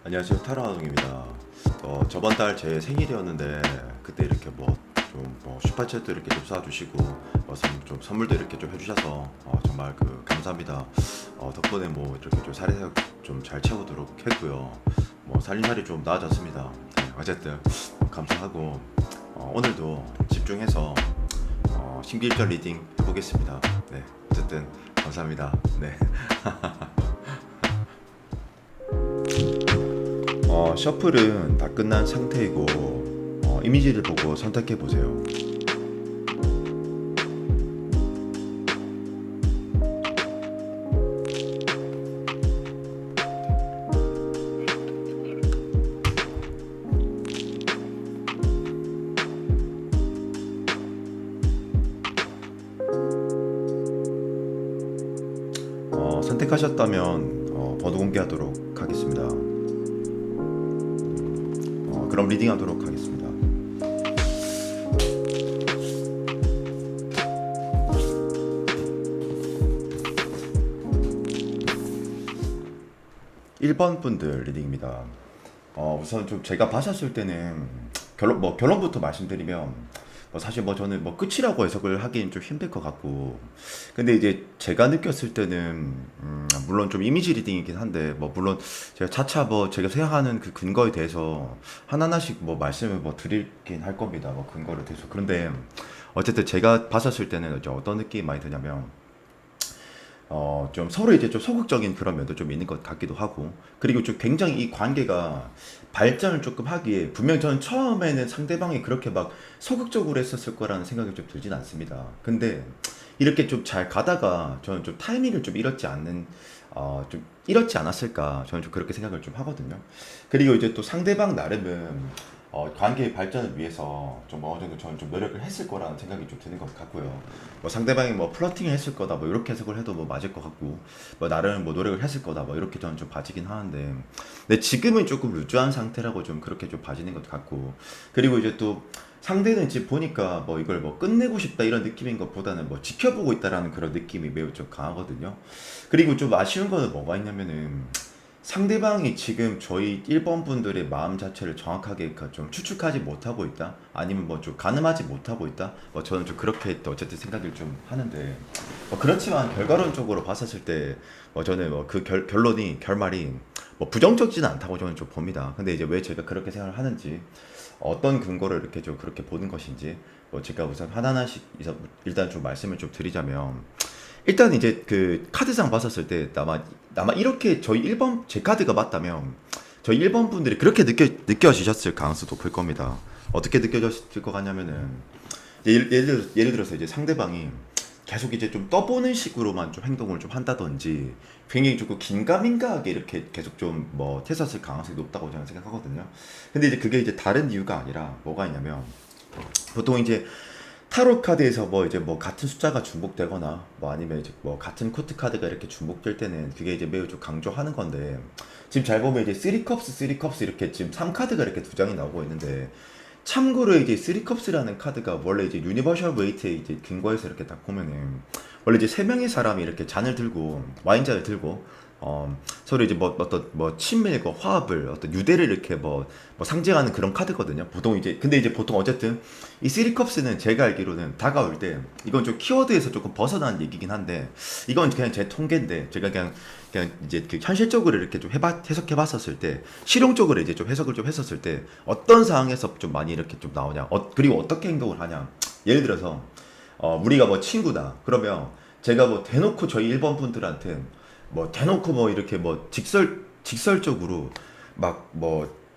안녕하세요. 타로아동입니다. 저번 달 제 생일이었는데 그때 이렇게 좀 슈퍼챗도 이렇게 좀 쏴주시고 좀 선물도 이렇게 좀 해주셔서 정말 감사합니다. 덕분에 이렇게 좀 살이사역 좀 잘 채우도록 했고요. 살림살이 좀 나아졌습니다. 네, 어쨌든 감사하고 오늘도 집중해서 신기일전 리딩 해보겠습니다. 네, 어쨌든 감사합니다. 네. 셔플은 다 끝난 상태이고 이미지를 보고 선택해 보세요. 선택하셨다면 번호 공개하도록 하겠습니다. 그럼 리딩하도록 하겠습니다. 1번 분들 리딩입니다. 우선 좀 제가 봤었을 때는 결론부터 말씀드리면 사실 저는 끝이라고 해석을 하기엔 좀 힘들 것 같고, 근데 이제 제가 느꼈을 때는 물론 좀 이미지 리딩이긴 한데 물론 제가 차차 제가 생각하는 그 근거에 대해서 하나하나씩 말씀을 드리긴 할 겁니다. 근거를 대해서. 그런데 어쨌든 제가 봤었을 때는 이제 어떤 느낌이 많이 드냐면 좀 서로 이제 좀 소극적인 그런 면도 좀 있는 것 같기도 하고, 그리고 좀 굉장히 이 관계가 발전을 조금 하기에 분명 저는 처음에는 상대방이 그렇게 소극적으로 했었을 거라는 생각이 좀 들진 않습니다. 근데 이렇게 좀 잘 가다가 저는 좀 타이밍을 좀 좀 잃었지 않았을까, 저는 좀 그렇게 생각을 좀 하거든요. 그리고 이제 또 상대방 나름은 관계의 발전을 위해서 좀 어느 정도 저는 좀 노력을 했을 거라는 생각이 좀 드는 것 같고요. 상대방이 플러팅을 했을 거다 이렇게 해석을 해도 맞을 것 같고, 나름 노력을 했을 거다 이렇게 저는 좀 봐지긴 하는데, 근데 지금은 조금 루즈한 상태라고 좀 그렇게 좀 봐지는 것 같고, 그리고 이제 또 상대는 지금 보니까 이걸 끝내고 싶다 이런 느낌인 것보다는 지켜보고 있다라는 그런 느낌이 매우 좀 강하거든요. 그리고 좀 아쉬운 거는 뭐가 있냐면은 상대방이 지금 저희 1번 분들의 마음 자체를 정확하게 좀 추측하지 못하고 있다? 아니면 좀 가늠하지 못하고 있다? 저는 좀 그렇게 또 어쨌든 생각을 좀 하는데, 그렇지만 결과론적으로 봤었을 때 저는 결말이 부정적지는 않다고 저는 좀 봅니다. 근데 이제 왜 제가 그렇게 생각을 하는지, 어떤 근거를 이렇게 좀 그렇게 보는 것인지, 제가 우선 하나하나씩 일단 좀 말씀을 좀 드리자면, 일단 이제 그 카드상 봤었을 때 아마 이렇게 저희 1번 제 카드가 맞다면 저희 1번 분들이 그렇게 느껴지셨을 가능성도 높을 겁니다. 어떻게 느껴졌을 것 같냐면은 예를 들어서 이제 상대방이 계속 이제 좀 떠보는 식으로만 좀 행동을 좀 한다든지, 굉장히 조금 긴가민가하게 이렇게 계속 좀 했었을 가능성이 높다고 저는 생각하거든요. 근데 이제 그게 이제 다른 이유가 아니라 뭐가 있냐면, 보통 이제 타로 카드에서 이제 같은 숫자가 중복되거나 아니면 이제 같은 코트 카드가 이렇게 중복될 때는 그게 이제 매우 좀 강조하는 건데, 지금 잘 보면 이제 3컵스 이렇게 지금 3카드가 이렇게 두 장이 나오고 있는데, 참고로 이제 3컵스라는 카드가 원래 이제 유니버셜 웨이트에 이제 근거해서 이렇게 딱 보면은 원래 이제 세 명의 사람이 이렇게 잔을 들고 와인잔을 들고 서로 이제 어떤 친밀과 화합을, 어떤 유대를 이렇게 상징하는 그런 카드거든요. 보통 이제 근데 이제 보통 어쨌든 이 3컵스는 제가 알기로는 다가올 때, 이건 좀 키워드에서 조금 벗어난 얘기긴 한데, 이건 그냥 제 통계인데 제가 그냥 이제 현실적으로 이렇게 좀 해석해 봤었을 때, 실용적으로 이제 좀 해석을 좀 했었을 때 어떤 상황에서 좀 많이 이렇게 좀 나오냐, 그리고 어떻게 행동을 하냐. 예를 들어서 우리가 친구다 그러면 제가 대놓고 저희 1번 분들한테 대놓고 이렇게 직설적으로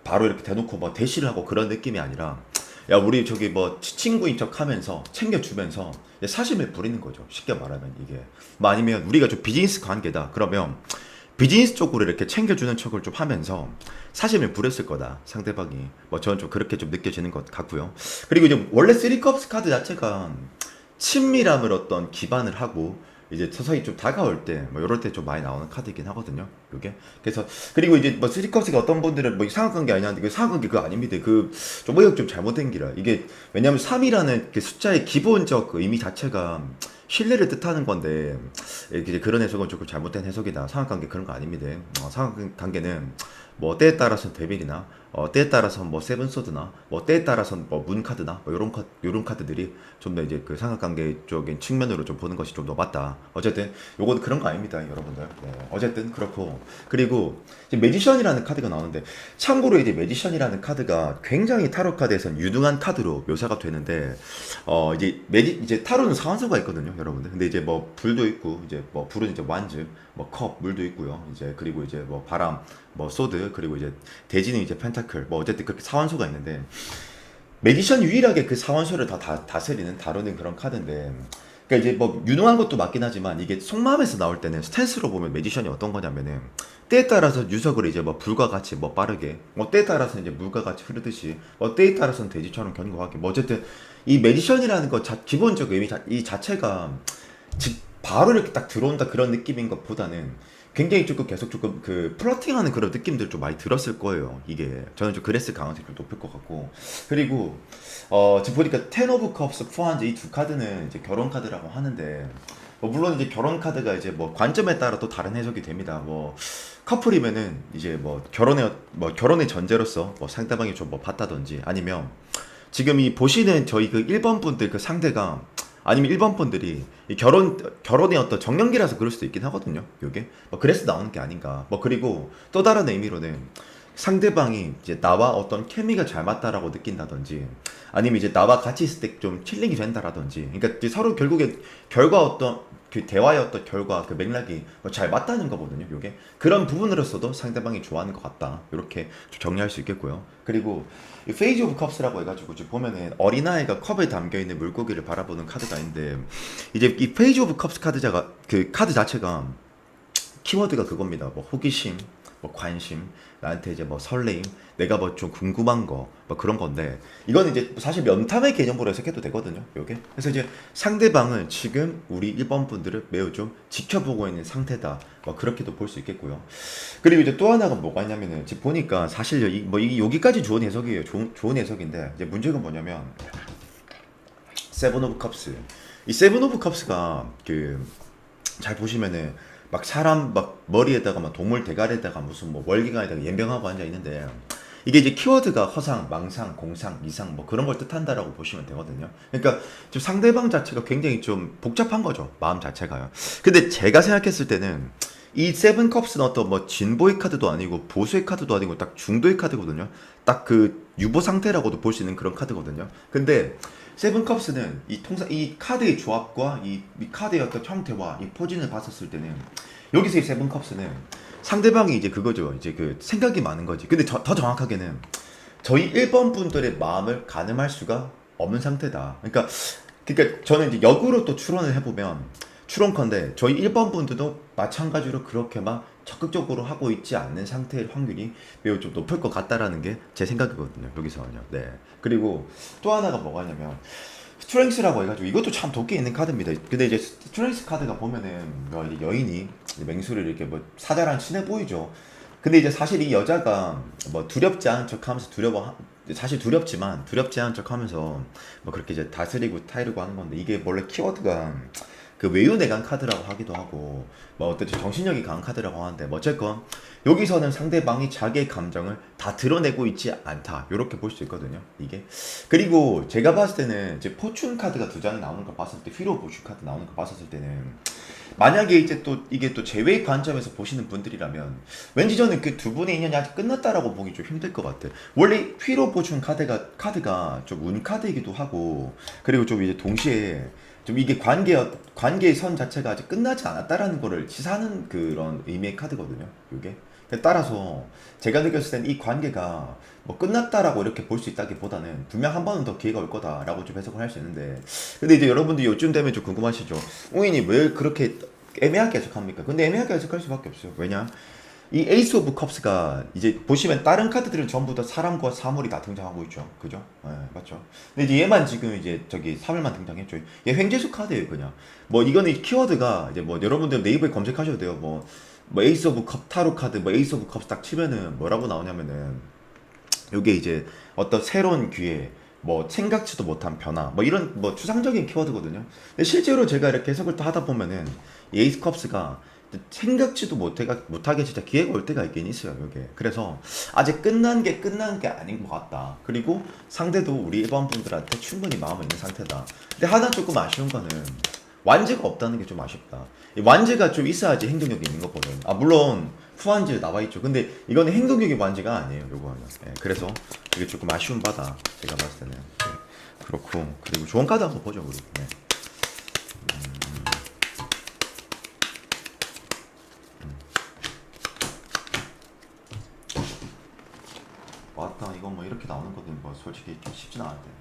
바로 이렇게 대놓고 대시를 하고 그런 느낌이 아니라, 야 우리 저기 친구인 척 하면서 챙겨주면서 사심을 부리는 거죠. 쉽게 말하면 이게 아니면 우리가 좀 비즈니스 관계다 그러면 비즈니스 쪽으로 이렇게 챙겨주는 척을 좀 하면서 사심을 부렸을 거다 상대방이. 저는 좀 그렇게 좀 느껴지는 것 같고요. 그리고 이제 원래 3컵스 카드 자체가 친밀함을 어떤 기반을 하고 이제 서서히 좀 다가올 때 이럴 때 좀 많이 나오는 카드이긴 하거든요 요게. 그래서 그리고 이제 3컵스가 어떤 분들은 이상한 관계 아니냐는데, 그 이상한 관계 그거 아닙니다. 좀 의욕 좀 잘못된 기라. 이게 왜냐면 3이라는 그 숫자의 기본적 그 의미 자체가 신뢰를 뜻하는 건데, 이제 그런 해석은 조금 잘못된 해석이다. 상관관계 그런 거 아닙니다. 상관관계는 뭐 때에 따라서는 데빌이나 때에 따라서는 뭐 세븐소드나 뭐 때에 따라서는 뭐 문카드나 뭐 요런 카드들이 좀 더 이제 그 삼각관계적인 측면으로 좀 보는 것이 좀 더 맞다. 어쨌든 요건 그런 거 아닙니다, 여러분들. 네, 어쨌든 그렇고, 그리고 이제 매지션이라는 카드가 나오는데, 참고로 이제 매지션이라는 카드가 굉장히 타로 카드에선 유능한 카드로 묘사가 되는데, 이제 타로는 상한선가 있거든요, 여러분들. 근데 이제 뭐 불도 있고, 이제 뭐 불은 이제 완즈, 뭐 컵, 물도 있고요. 이제 그리고 이제 뭐 바람, 뭐 소드, 그리고 이제 대지는 이제 펜타클, 뭐 어쨌든 그렇게 사원소가 있는데, 매지션 유일하게 그 사원소를 다스리는 다루는 그런 카드인데, 그러니까 이제 뭐 유능한 것도 맞긴 하지만, 이게 속마음에서 나올 때는 스탠스로 보면 매지션이 어떤 거냐면은, 때에 따라서 유석을 이제 뭐 불과 같이 뭐 빠르게, 뭐 때에 따라서는 이제 물과 같이 흐르듯이, 뭐 때에 따라서는 돼지처럼 견고하게, 뭐 어쨌든 이 매지션이라는 것 기본적 의미 이 자체가 바로 이렇게 딱 들어온다 그런 느낌인 것보다는 굉장히 조금 계속 조금 그 플러팅하는 그런 느낌들 좀 많이 들었을 거예요. 이게 저는 좀 그랬을 가능성이 좀 높을 것 같고, 그리고 지금 보니까 텐 오브 컵스, 포한즈 이 두 카드는 이제 결혼 카드라고 하는데, 뭐 물론 이제 결혼 카드가 이제 뭐 관점에 따라 또 다른 해석이 됩니다. 뭐 커플이면은 이제 뭐 결혼의 전제로서 뭐 상대방이 좀 뭐 봤다든지, 아니면 지금 이 보시는 저희 그 1번 분들 그 상대가, 아니면 1번 분들이 이 결혼의 어떤 정년기라서 그럴 수도 있긴 하거든요. 요게 뭐 그래서 나오는 게 아닌가. 뭐 그리고 또 다른 의미로는 상대방이 이제 나와 어떤 케미가 잘 맞다라고 느낀다든지, 아니면 이제 나와 같이 있을 때 좀 칠링이 된다라든지, 그러니까 이제 서로 결국에 결과 어떤 그 대화의 어떤 결과 그 맥락이 뭐잘 맞다는 거거든요. 요게 그런 부분으로서도 상대방이 좋아하는 것 같다. 이렇게 좀 정리할 수 있겠고요. 그리고 이 페이지 오브 컵스라고 해가지고 지금 보면은 어린아이가 컵에 담겨 있는 물고기를 바라보는 카드가 있는데, 이제 이 페이지 오브 컵스 카드자가 그 카드 자체가 키워드가 그겁니다. 뭐 호기심, 뭐 관심, 나한테 이제 뭐 설레임, 내가 뭐 좀 궁금한 거, 뭐 그런 건데, 이건 이제 사실 면탐의 개념으로 해석해도 되거든요. 요게. 그래서 이제 상대방은 지금 우리 1번 분들을 매우 좀 지켜보고 있는 상태다. 뭐 그렇게도 볼 수 있겠고요. 그리고 이제 또 하나가 뭐가 있냐면은 지금 보니까 사실 뭐 이게 여기까지 좋은 해석이에요. 좋은 해석인데, 이제 문제가 뭐냐면 세븐 오브 컵스. 이 세븐 오브 컵스가 그 잘 보시면은 막 사람 막 머리에다가 막 동물 대가리에다가 무슨 뭐 월기관에다가 연병하고 앉아 있는데, 이게 이제 키워드가 허상, 망상, 공상, 이상 뭐 그런 걸 뜻한다라고 보시면 되거든요. 그러니까 좀 상대방 자체가 굉장히 좀 복잡한 거죠. 마음 자체가요. 근데 제가 생각했을 때는 이 세븐 컵스는 어떤 뭐 진보의 카드도 아니고 보수의 카드도 아니고 딱 중도의 카드거든요. 딱 그 유보 상태라고도 볼 수 있는 그런 카드거든요. 근데 세븐컵스는 이 카드의 조합과 이 카드의 어떤 형태와 이 포진을 봤었을 때는, 여기서 이 세븐컵스는 상대방이 이제 그거죠. 이제 그 생각이 많은 거지. 근데 더 정확하게는 저희 1번 분들의 마음을 가늠할 수가 없는 상태다. 그러니까 저는 이제 역으로 또 추론을 해보면, 추론컨대 저희 1번 분들도 마찬가지로 그렇게 막 적극적으로 하고 있지 않는 상태일 확률이 매우 좀 높을 것 같다라는 게 제 생각이거든요. 여기서는요. 네. 그리고 또 하나가 뭐가 있냐면 스트렝스라고 해가지고, 이것도 참 도끼 있는 카드입니다. 근데 이제 스트렝스 카드가 보면은 뭐 이제 여인이 맹수를 이렇게 뭐 사자랑 친해 보이죠. 근데 이제 사실 이 여자가 뭐 두렵지 않은 척하면서 사실 두렵지만 두렵지 않은 척하면서 뭐 그렇게 이제 다스리고 타이르고 하는 건데, 이게 원래 키워드가 그 외유내강 카드라고 하기도 하고, 뭐 어떤 정신력이 강한 카드라고 하는데, 뭐 어쨌건 여기서는 상대방이 자기의 감정을 다 드러내고 있지 않다, 이렇게 볼 수 있거든요, 이게. 그리고 제가 봤을 때는 이제 포춘 카드가 두 장이 나오는 걸 봤을 때, 휘로 보슈 카드 나오는 걸 봤었을 때는, 만약에 이제 또 이게 또 제외의 관점에서 보시는 분들이라면 왠지 저는 그 두 분의 인연이 아직 끝났다라고 보기 좀 힘들 것 같아. 원래 휘로 보충 카드가 좀 운 카드이기도 하고, 그리고 좀 이제 동시에 좀 이게 관계의 선 자체가 아직 끝나지 않았다라는 거를 시사하는 그런 의미의 카드거든요. 이게. 따라서 제가 느꼈을 땐 이 관계가 뭐 끝났다라고 이렇게 볼 수 있다기보다는 분명 한 번은 더 기회가 올 거다라고 좀 해석을 할 수 있는데, 근데 이제 여러분들이 요즘 되면 좀 궁금하시죠? 웅인이 왜 그렇게 애매하게 해석합니까? 근데 애매하게 해석할 수밖에 없어요. 왜냐? 이 에이스 오브 컵스가 이제 보시면 다른 카드들은 전부 다 사람과 사물이 다 등장하고 있죠. 그죠? 예, 맞죠. 근데 이제 얘만 지금 이제 저기 사물만 등장했죠. 얘 횡재수 카드예요, 그냥. 뭐 이거는 키워드가 이제 뭐 여러분들 네이버에 검색하셔도 돼요. 뭐 에이스 오브 컵 타로 카드, 뭐 에이스 오브 컵스 딱 치면은 뭐라고 나오냐면은, 요게 이제 어떤 새로운 기회, 뭐 생각지도 못한 변화, 뭐 이런 뭐 추상적인 키워드거든요. 근데 실제로 제가 이렇게 해석을 또 하다 보면은 이 에이스 컵스가 생각지도 못하게 진짜 기회가 올 때가 있긴 있어요, 이게. 그래서 아직 끝난 게 아닌 것 같다. 그리고 상대도 우리 일반 분들한테 충분히 마음이 있는 상태다. 근데 하나 조금 아쉬운 거는 완즈가 없다는 게 좀 아쉽다. 이 완즈가 좀 있어야지 행동력이 있는 거거든. 아, 물론 후완즈 나와 있죠. 근데 이거는 행동력이 완즈가 아니에요, 요거는. 예, 그래서 이게 조금 아쉬운 바다, 제가 봤을 때는. 예, 그렇고, 그리고 좋은 카드 한번 보죠, 우리. 예. 왔다, 이거 뭐 이렇게 나오는 거는 뭐 솔직히 좀 쉽진 않은데.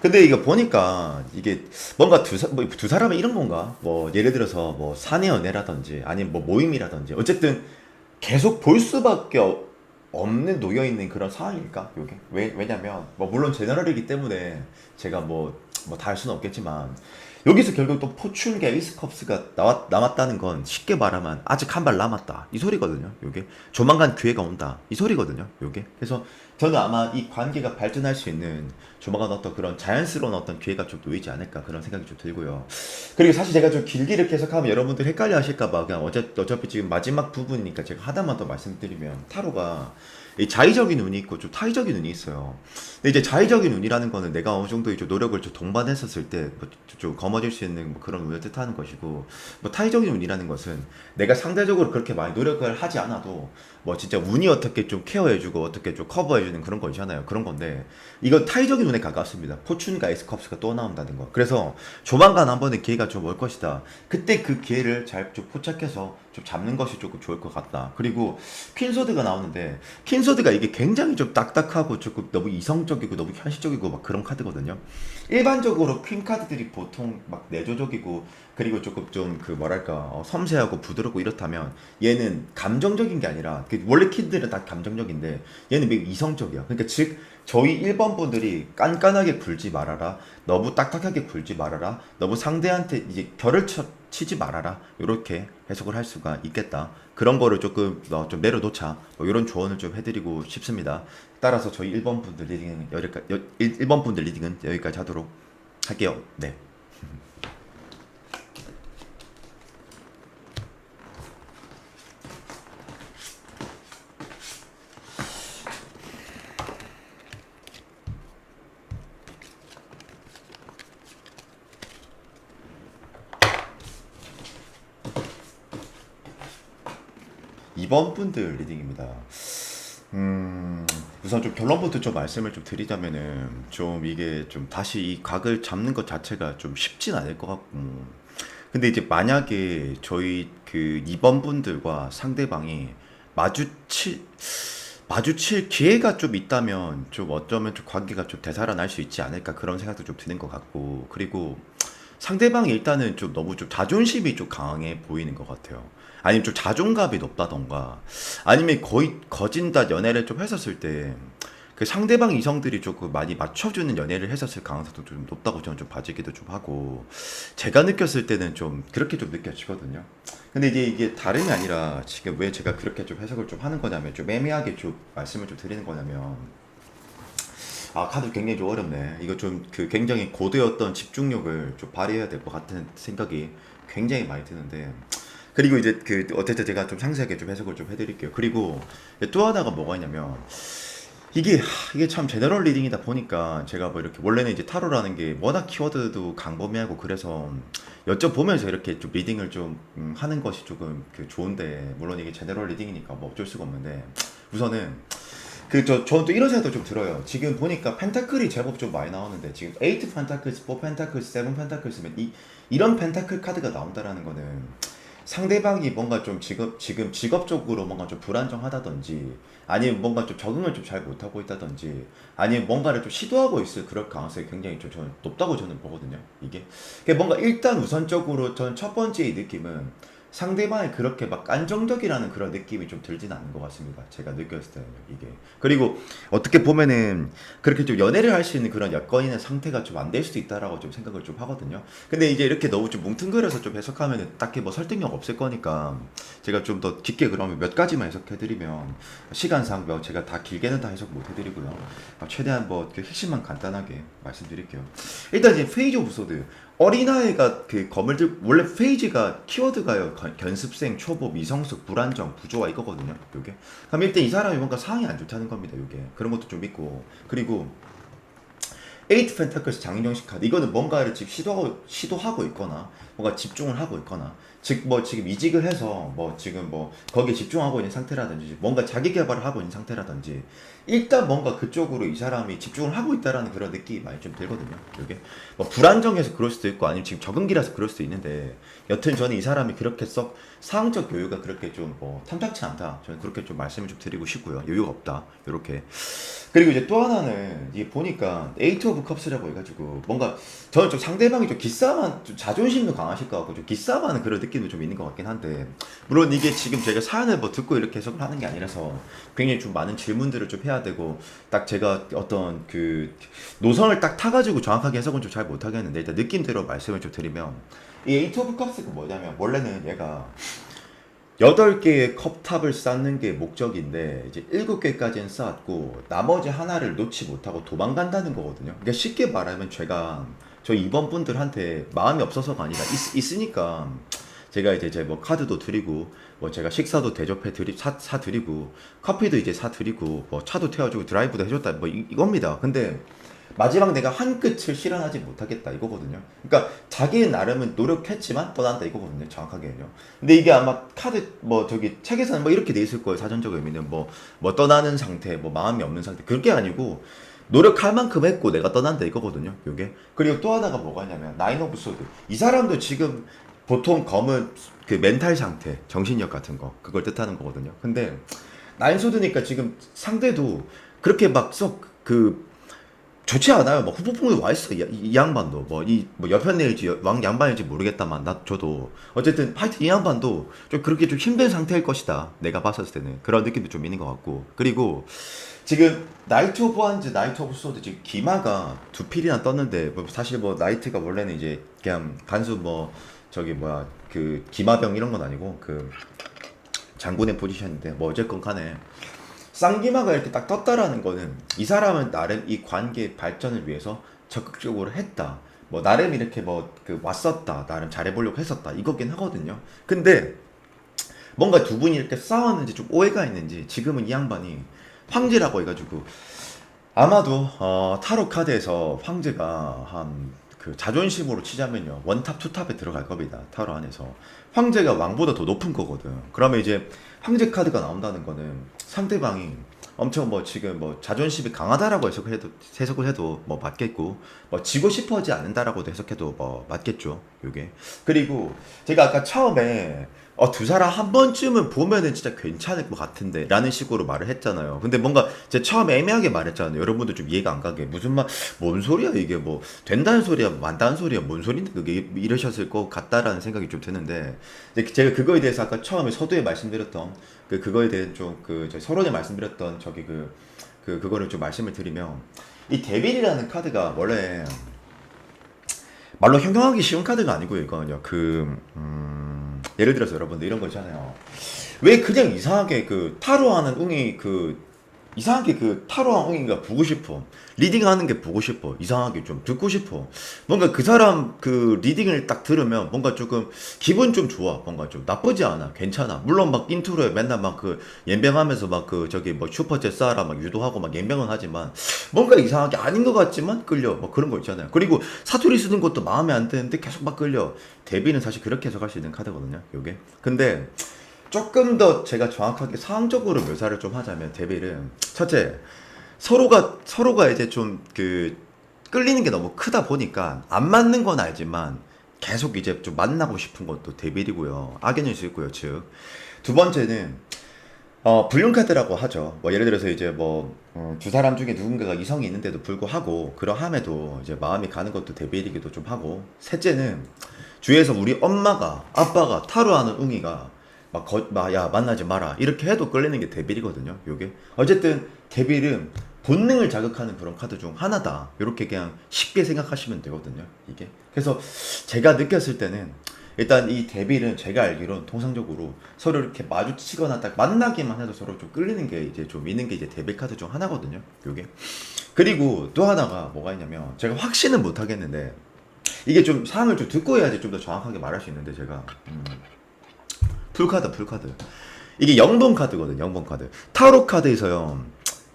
근데 이거 보니까 이게 뭔가 두 사람의 이런 건가? 뭐 예를 들어서 뭐 사내 연애라든지 아니면 뭐 모임이라든지 어쨌든 계속 볼 수밖에 없는 놓여 있는 그런 상황일까? 요게 왜냐면 뭐 물론 제너럴이기 때문에 제가 뭐 다 할 수는 없겠지만 여기서 결국 또 포춘과 에이스컵스가 남았다는 건 쉽게 말하면 아직 한 발 남았다 이 소리거든요. 요게 조만간 기회가 온다 이 소리거든요. 요게 그래서 저는 아마 이 관계가 발전할 수 있는 조만간 어떤 그런 자연스러운 어떤 기회가 좀 놓이지 않을까 그런 생각이 좀 들고요. 그리고 사실 제가 좀 길게 이렇게 해석하면 여러분들 헷갈려 하실까봐 그냥 어차피 지금 마지막 부분이니까 제가 하나만 더 말씀드리면 타로가 이 자의적인 운이 있고 좀 타의적인 운이 있어요. 근데 이제 자의적인 운이라는 거는 내가 어느 정도 이제 노력을 좀 동반했었을 때좀 거머쥘 수 있는 뭐 그런 운을 뜻하는 것이고, 뭐 타의적인 운이라는 것은 내가 상대적으로 그렇게 많이 노력을 하지 않아도 뭐 진짜 운이 어떻게 좀 케어해주고 어떻게 좀 커버해주는 그런 거잖아요. 그런 건데 이건 타의적인 운에 가깝습니다. 포춘과 에스컵스가 또 나온다는 거. 그래서 조만간 한 번의 기회가 좀 올 것이다. 그때 그 기회를 잘 좀 포착해서 좀 잡는 것이 조금 좋을 것 같다. 그리고 퀸소드가 나오는데 퀸소드가 이게 굉장히 좀 딱딱하고 조금 너무 이성적이고 너무 현실적이고 막 그런 카드거든요. 일반적으로 퀸 카드들이 보통 막 내조적이고 그리고 조금 좀 그 뭐랄까 섬세하고 부드럽고 이렇다면 얘는 감정적인 게 아니라 원래 퀸들은 다 감정적인데 얘는 매우 이성적이야. 그러니까 즉 저희 1번 분들이 깐깐하게 굴지 말아라. 너무 딱딱하게 굴지 말아라. 너무 상대한테 이제 치지 말아라. 이렇게 해석을 할 수가 있겠다. 그런 거를 조금 좀 내려놓자. 뭐 이런 조언을 좀 해드리고 싶습니다. 따라서 저희 1번 분들 리딩은 여기까지, 1번 분들 리딩은 여기까지 하도록 할게요. 네. 이번 분들 리딩입니다. 우선 좀 결론부터 좀 말씀을 좀 드리자면은 좀 이게 좀 다시 이 각을 잡는 것 자체가 좀 쉽진 않을 것 같고 근데 이제 만약에 저희 그 2번 분들과 상대방이 마주칠 마주칠 기회가 좀 있다면 좀 어쩌면 좀 관계가 좀 되살아날 수 있지 않을까 그런 생각도 좀 드는 것 같고 그리고 상대방이 일단은 좀 너무 좀 자존심이 좀 강해 보이는 것 같아요. 아니면 좀 자존감이 높다던가 아니면 거의 거진다 연애를 좀 했었을 때 그 상대방 이성들이 조금 많이 맞춰주는 연애를 했었을 가능성도 좀 높다고 저는 좀 봐지기도 좀 하고 제가 느꼈을 때는 좀 그렇게 좀 느껴지거든요. 근데 이제 이게 다름이 아니라 지금 왜 제가 그렇게 좀 해석을 좀 하는 거냐면 좀 애매하게 좀 말씀을 좀 드리는 거냐면 아 카드 굉장히 좀 어렵네. 이거 좀 그 굉장히 고도의 어떤 집중력을 좀 발휘해야 될 것 같은 생각이 굉장히 많이 드는데 그리고 이제 그 어쨌든 제가 좀 상세하게 좀 해석을 좀 해드릴게요. 그리고 또 하나가 뭐가 있냐면 이게 참 제너럴 리딩이다 보니까 제가 뭐 이렇게 원래는 이제 타로라는 게 워낙 키워드도 강범위하고 그래서 여쭤보면서 이렇게 좀 리딩을 좀 하는 것이 조금 그 좋은데 물론 이게 제너럴 리딩이니까 뭐 어쩔 수가 없는데 우선은 저는 또 이런 생각도 좀 들어요. 지금 보니까 펜타클이 제법 좀 많이 나오는데 지금 8 펜타클스, 4 펜타클스, 7 펜타클스면 이런 펜타클 카드가 나온다라는 거는 상대방이 뭔가 좀 지금 직업적으로 뭔가 좀 불안정하다든지 아니면 뭔가 좀 적응을 좀 잘 못하고 있다든지 아니면 뭔가를 좀 시도하고 있을 그럴 가능성이 굉장히 좀 저는 높다고 저는 보거든요. 이게 뭔가 일단 우선적으로 전 첫 번째의 느낌은 상대방이 그렇게 막 안정적이라는 그런 느낌이 좀 들진 않는 것 같습니다. 제가 느꼈을 때는 이게. 그리고 어떻게 보면은 그렇게 좀 연애를 할 수 있는 그런 여건이나 상태가 좀 안 될 수도 있다라고 좀 생각을 좀 하거든요. 근데 이제 이렇게 너무 좀 뭉뚱그려서 좀 해석하면은 딱히 뭐 설득력 없을 거니까 제가 좀 더 깊게 그러면 몇 가지만 해석해드리면 시간상 뭐 제가 다 길게는 다 해석 못 해드리고요. 최대한 뭐 그 핵심만 간단하게 말씀드릴게요. 일단 이제 페이지 오브 소드 어린아이가 그 검을 들고 원래 페이지가 키워드가요 견습생 초보 미성숙 불안정 부조화 이거거든요 요게. 그럼 일단 이 사람이 뭔가 상황이 안 좋다는 겁니다 요게. 그런 것도 좀 있고 그리고 에이트 펜타클스 장인정신 카드 이거는 뭔가를 지금 시도하고 있거나 뭔가 집중을 하고 있거나 즉 뭐 지금 이직을 해서 뭐 지금 뭐 거기에 집중하고 있는 상태라든지 뭔가 자기 개발을 하고 있는 상태라든지 일단 뭔가 그쪽으로 이 사람이 집중을 하고 있다라는 그런 느낌이 많이 좀 들거든요. 이게 뭐 불안정해서 그럴 수도 있고 아니면 지금 적응기라서 그럴 수도 있는데 여튼 저는 이 사람이 그렇게 썩 상황적 여유가 그렇게 좀 뭐 탐탁치 않다. 저는 그렇게 좀 말씀을 좀 드리고 싶고요. 여유가 없다. 이렇게. 그리고 이제 또 하나는 이게 보니까 에이트 오브 컵스라고 해가지고 뭔가 저는 좀 상대방이 좀 기싸움한 좀 자존심도 강하실 것 같고 좀 기싸움하는 그런 느낌도 좀 있는 것 같긴 한데 물론 이게 지금 제가 사연을 뭐 듣고 이렇게 해석을 하는 게 아니라서 굉장히 좀 많은 질문들을 좀 해야 되고 딱 제가 어떤 그 노선을 딱 타가지고 정확하게 해석은 좀 잘 못하겠는데 일단 느낌대로 말씀을 좀 드리면 이 에이트 오브 컵스가 뭐냐면 원래는 얘가 8개의 컵탑을 쌓는 게 목적인데 이제 7개까지는 쌓았고 나머지 하나를 놓지 못하고 도망간다는 거거든요. 그러니까 쉽게 말하면 제가 저 이번 분들한테 마음이 없어서가 아니라 있으니까 제가 이제 제 뭐 카드도 드리고 뭐 제가 식사도 대접해 사 드리고 커피도 이제 사 드리고 뭐 차도 태워주고 드라이브도 해줬다 뭐 이겁니다. 근데 마지막 내가 한 끝을 실현하지 못하겠다 이거거든요. 그러니까 자기는 나름은 노력했지만 떠난다 이거거든요. 정확하게는요. 근데 이게 아마 카드 뭐 저기 책에서는 뭐 이렇게 돼 있을 거예요. 사전적 의미는 뭐 떠나는 상태, 뭐 마음이 없는 상태. 그게 아니고 노력할 만큼 했고 내가 떠난다 이거거든요. 요게. 그리고 또 하나가 뭐가 있냐면 나인 오브 소드. 이 사람도 지금 보통 검은 그 멘탈 상태, 정신력 같은 거 그걸 뜻하는 거거든요. 근데 나인 소드니까 지금 상대도 그렇게 막썩그 좋지 않아요. 뭐 후폭풍도 와 있어. 이 양반도 뭐 여편 내일지 왕 양반일지 모르겠다만 나 저도 어쨌든 하여튼 이 양반도 좀 그렇게 좀 힘든 상태일 것이다. 내가 봤었을 때는 그런 느낌도 좀 있는 것 같고 그리고 지금 나이트 오브 한즈, 나이트 오브 소드 지금 기마가 두 필이나 떴는데 뭐 사실 뭐 나이트가 원래는 이제 그냥 단순 뭐 저기 뭐야 그 기마병 이런 건 아니고 그 장군의 포지션인데 뭐 어쨌건 간에 쌍기마가 이렇게 딱 떴다라는 거는 이 사람은 나름 이 관계 발전을 위해서 적극적으로 했다. 뭐 나름 이렇게 뭐 그 왔었다. 나름 잘해보려고 했었다. 이거긴 하거든요. 근데 뭔가 두 분이 이렇게 싸웠는지 좀 오해가 있는지 지금은 이 양반이 황제라고 해가지고 아마도 타로 카드에서 황제가 한 그 자존심으로 치자면요 원탑 투탑에 들어갈 겁니다 타로 안에서. 황제가 왕보다 더 높은 거거든. 그러면 이제 황제 카드가 나온다는 거는 상대방이 엄청 뭐 지금 뭐 자존심이 강하다라고 해석을 해도 뭐 맞겠고 뭐 지고 싶어하지 않는다라고도 해석해도 뭐 맞겠죠 요게. 그리고 제가 아까 처음에 두 사람 한 번쯤은 보면은 진짜 괜찮을 것 같은데 라는 식으로 말을 했잖아요. 근데 뭔가 제가 처음에 애매하게 말했잖아요. 여러분도 좀 이해가 안 가게 무슨 말 뭔 소리야 이게 뭐 된다는 소리야 만다는 소리야 뭔 소린데 그게 이러셨을 것 같다라는 생각이 좀 드는데 이제 제가 그거에 대해서 아까 처음에 서두에 말씀드렸던 그거에 대한 좀그 서론에 말씀드렸던 저기 그거를 좀 말씀을 드리면 이 데빌이라는 카드가 원래 말로 형용하기 쉬운 카드가 아니고요. 이거는요. 예를 들어서 여러분들 이런 거 있잖아요. 왜 그냥 이상하게 그 타로하는 웅이 이상하게 그 타로하는 웅이가 보고 싶어. 리딩하는 게 보고 싶어. 이상하게 좀 듣고 싶어. 뭔가 그 사람 그 리딩을 딱 들으면 뭔가 조금 기분 좀 좋아. 뭔가 좀 나쁘지 않아. 괜찮아. 물론 막 인트로에 맨날 막 그 연병하면서 막 그 저기 뭐 슈퍼챗 쏴라 막 유도하고 막 연병은 하지만 뭔가 이상하게 아닌 것 같지만 끌려. 뭐 그런 거 있잖아요. 그리고 사투리 쓰는 것도 마음에 안 드는데 계속 막 끌려. 데뷔는 사실 그렇게 해석할 수 있는 카드거든요. 요게. 근데 조금 더 제가 정확하게 상황적으로 묘사를 좀 하자면 데빌은 첫째 서로가 이제 좀 끌리는 게 너무 크다 보니까 안 맞는 건 알지만 계속 이제 좀 만나고 싶은 것도 데빌이고요. 악연일 수 있고요. 즉 두 번째는 불륜 카드라고 하죠. 뭐 예를 들어서 이제 뭐 두 사람 중에 누군가가 이성이 있는데도 불구하고 그러함에도 이제 마음이 가는 것도 데빌이기도 좀 하고 셋째는 주위에서 우리 엄마가 아빠가 타로하는 웅이가 야 만나지 마라 이렇게 해도 끌리는 게 데빌이거든요. 요게 어쨌든 데빌은 본능을 자극하는 그런 카드 중 하나다. 이렇게 그냥 쉽게 생각하시면 되거든요. 이게 그래서 제가 느꼈을 때는 일단 이 데빌은 제가 알기로는 통상적으로 서로 이렇게 마주치거나 딱 만나기만 해도 서로 좀 끌리는 게 이제 좀 있는 게 이제 데빌 카드 중 하나거든요. 요게. 그리고 또 하나가 뭐가 있냐면 제가 확신은 못 하겠는데 이게 좀 상황을 좀 듣고 해야지 좀 더 정확하게 말할 수 있는데 제가 풀카드 이게 0번 카드거든. 0번 카드 타로 카드에서요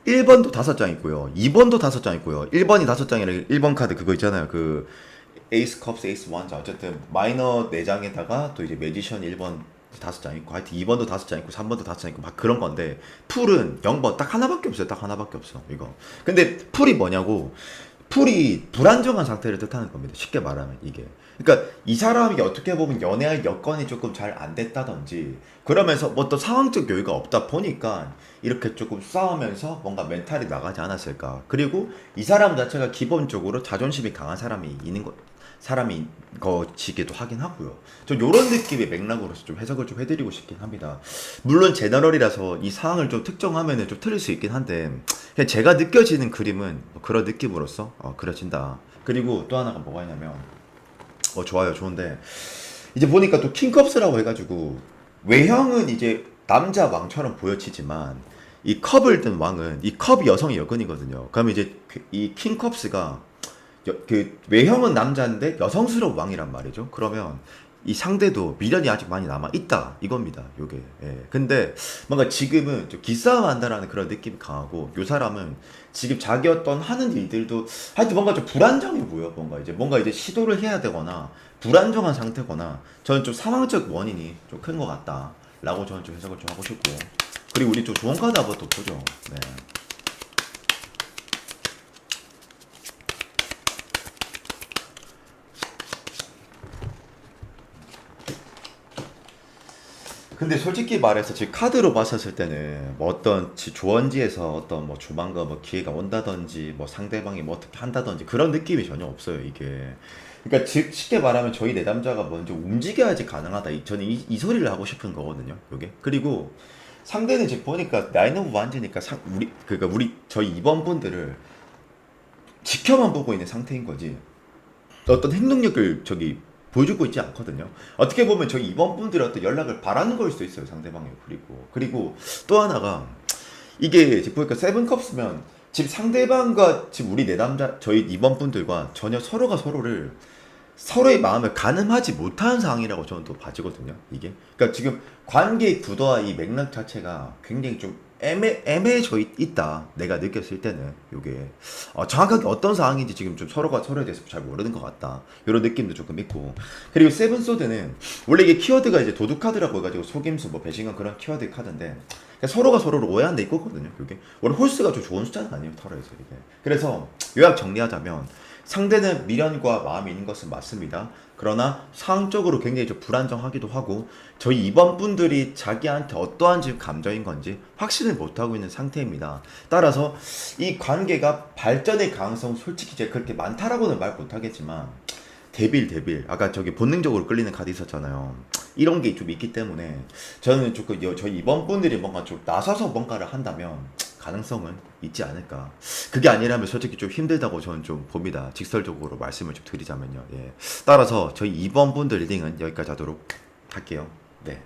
1번도 5장 있고요 2번도 5장 있고요 1번이 5장이라 1번 카드 그거 있잖아요 그 에이스 컵스 에이스 원자 어쨌든 마이너 4장에다가 또 이제 매지션 1번 5장 있고 하여튼 2번도 5장 있고 3번도 5장 있고 막 그런 건데 풀은 0번 딱 하나밖에 없어요. 딱 하나밖에 없어 이거. 근데 풀이 뭐냐고 풀이 불안정한 상태를 뜻하는 겁니다. 쉽게 말하면 이게. 그러니까 이 사람이 어떻게 보면 연애할 여건이 조금 잘 안 됐다든지 그러면서 뭐 또 상황적 여유가 없다 보니까 이렇게 조금 싸우면서 뭔가 멘탈이 나가지 않았을까. 그리고 이 사람 자체가 기본적으로 자존심이 강한 사람이 있는 거 사람이 거지기도 하긴 하고요. 좀 요런 느낌의 맥락으로서 좀 해석을 좀 해드리고 싶긴 합니다. 물론 제너럴이라서 이 상황을 좀 특정하면은 좀 틀릴 수 있긴 한데 그냥 제가 느껴지는 그림은 뭐 그런 느낌으로서 그려진다. 그리고 또 하나가 뭐가 있냐면 좋아요 좋은데 이제 보니까 또 킹컵스라고 해가지고 외형은 이제 남자 왕처럼 보여지지만 이 컵을 든 왕은 이 컵이 여성의 여건이거든요. 그러면 이제 이 킹컵스가 그 외형은 남자인데 여성스러운 왕이란 말이죠. 그러면 이 상대도 미련이 아직 많이 남아 있다 이겁니다. 요게. 예. 근데 뭔가 지금은 좀 기싸움 한다라는 그런 느낌이 강하고 요 사람은 지금 자기 어떤 하는 일들도 하여튼 뭔가 좀 불안정해 보여. 뭔가 이제 시도를 해야 되거나 불안정한 상태거나 저는 좀 상황적 원인이 좀 큰 것 같다라고 저는 좀 해석을 좀 하고 싶고 그리고 우리 좀 좋은 카드 한번 또 보죠. 네. 근데 솔직히 말해서 지금 카드로 봤었을 때는 뭐 어떤 조언지에서 어떤 뭐 조만간 뭐 기회가 온다든지 뭐 상대방이 뭐 어떻게 한다든지 그런 느낌이 전혀 없어요 이게. 그러니까 즉 쉽게 말하면 저희 내담자가 먼저 움직여야지 가능하다. 저는 이 소리를 하고 싶은 거거든요. 요게. 그리고 상대는 지금 보니까 나인 오브 완즈니까 우리 그러니까 우리 저희 이번 분들을 지켜만 보고 있는 상태인 거지. 어떤 행동력을 저기 보여주고 있지 않거든요. 어떻게 보면 저희 이번 분들의 어떤 연락을 바라는 걸 수도 있어요, 상대방이. 그리고 또 하나가 이게 지금 보니까 세븐컵스면 지금 상대방과 지금 우리 내담자 저희 이번 분들과 전혀 서로가 서로의 마음을 가늠하지 못하는 상황이라고 저는 또 봐지거든요. 이게. 그러니까 지금 관계의 구도와 이 맥락 자체가 굉장히 좀 애매해져 있다. 내가 느꼈을 때는 요게 정확하게 어떤 상황인지 지금 좀 서로가 서로에 대해서 잘 모르는 것 같다. 이런 느낌도 조금 있고. 그리고 세븐소드는 원래 이게 키워드가 이제 도둑 카드라고 해가지고 속임수 뭐 배신감 그런 키워드 카드인데 그러니까 서로가 서로를 오해하는 데 있거든요. 요게 원래 홀수가 좀 좋은 숫자는 아니에요. 타로에서 이게. 그래서 요약 정리하자면 상대는 미련과 마음이 있는 것은 맞습니다. 그러나 상황적으로 굉장히 좀 불안정하기도 하고 저희 이번 분들이 자기한테 어떠한 지금 감정인 건지 확신을 못하고 있는 상태입니다. 따라서 이 관계가 발전의 가능성 솔직히 제가 그렇게 많다라고는 말 못하겠지만 데빌 아까 저기 본능적으로 끌리는 카드 있었잖아요. 이런 게 좀 있기 때문에 저는 조금 저희 이번 분들이 뭔가 좀 나서서 뭔가를 한다면 가능성은 있지 않을까. 그게 아니라면 솔직히 좀 힘들다고 저는 좀 봅니다. 직설적으로 말씀을 좀 드리자면요. 예. 따라서 저희 이번 분들 리딩은 여기까지 하도록 할게요. 네.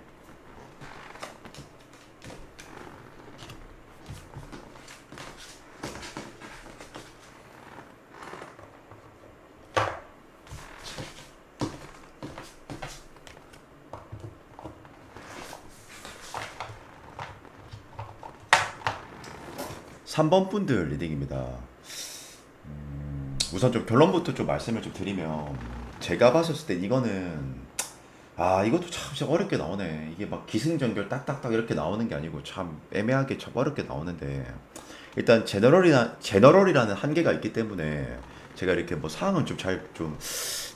3번 분들 리딩입니다. 우선 좀 결론부터 좀 말씀을 좀 드리면 제가 봤었을 때 이거는 이것도 참 진짜 어렵게 나오네. 이게 막 기승전결 딱딱딱 이렇게 나오는 게 아니고 참 애매하게 참 어렵게 나오는데 일단 제너럴이라는 한계가 있기 때문에 제가 이렇게 뭐 상황은 좀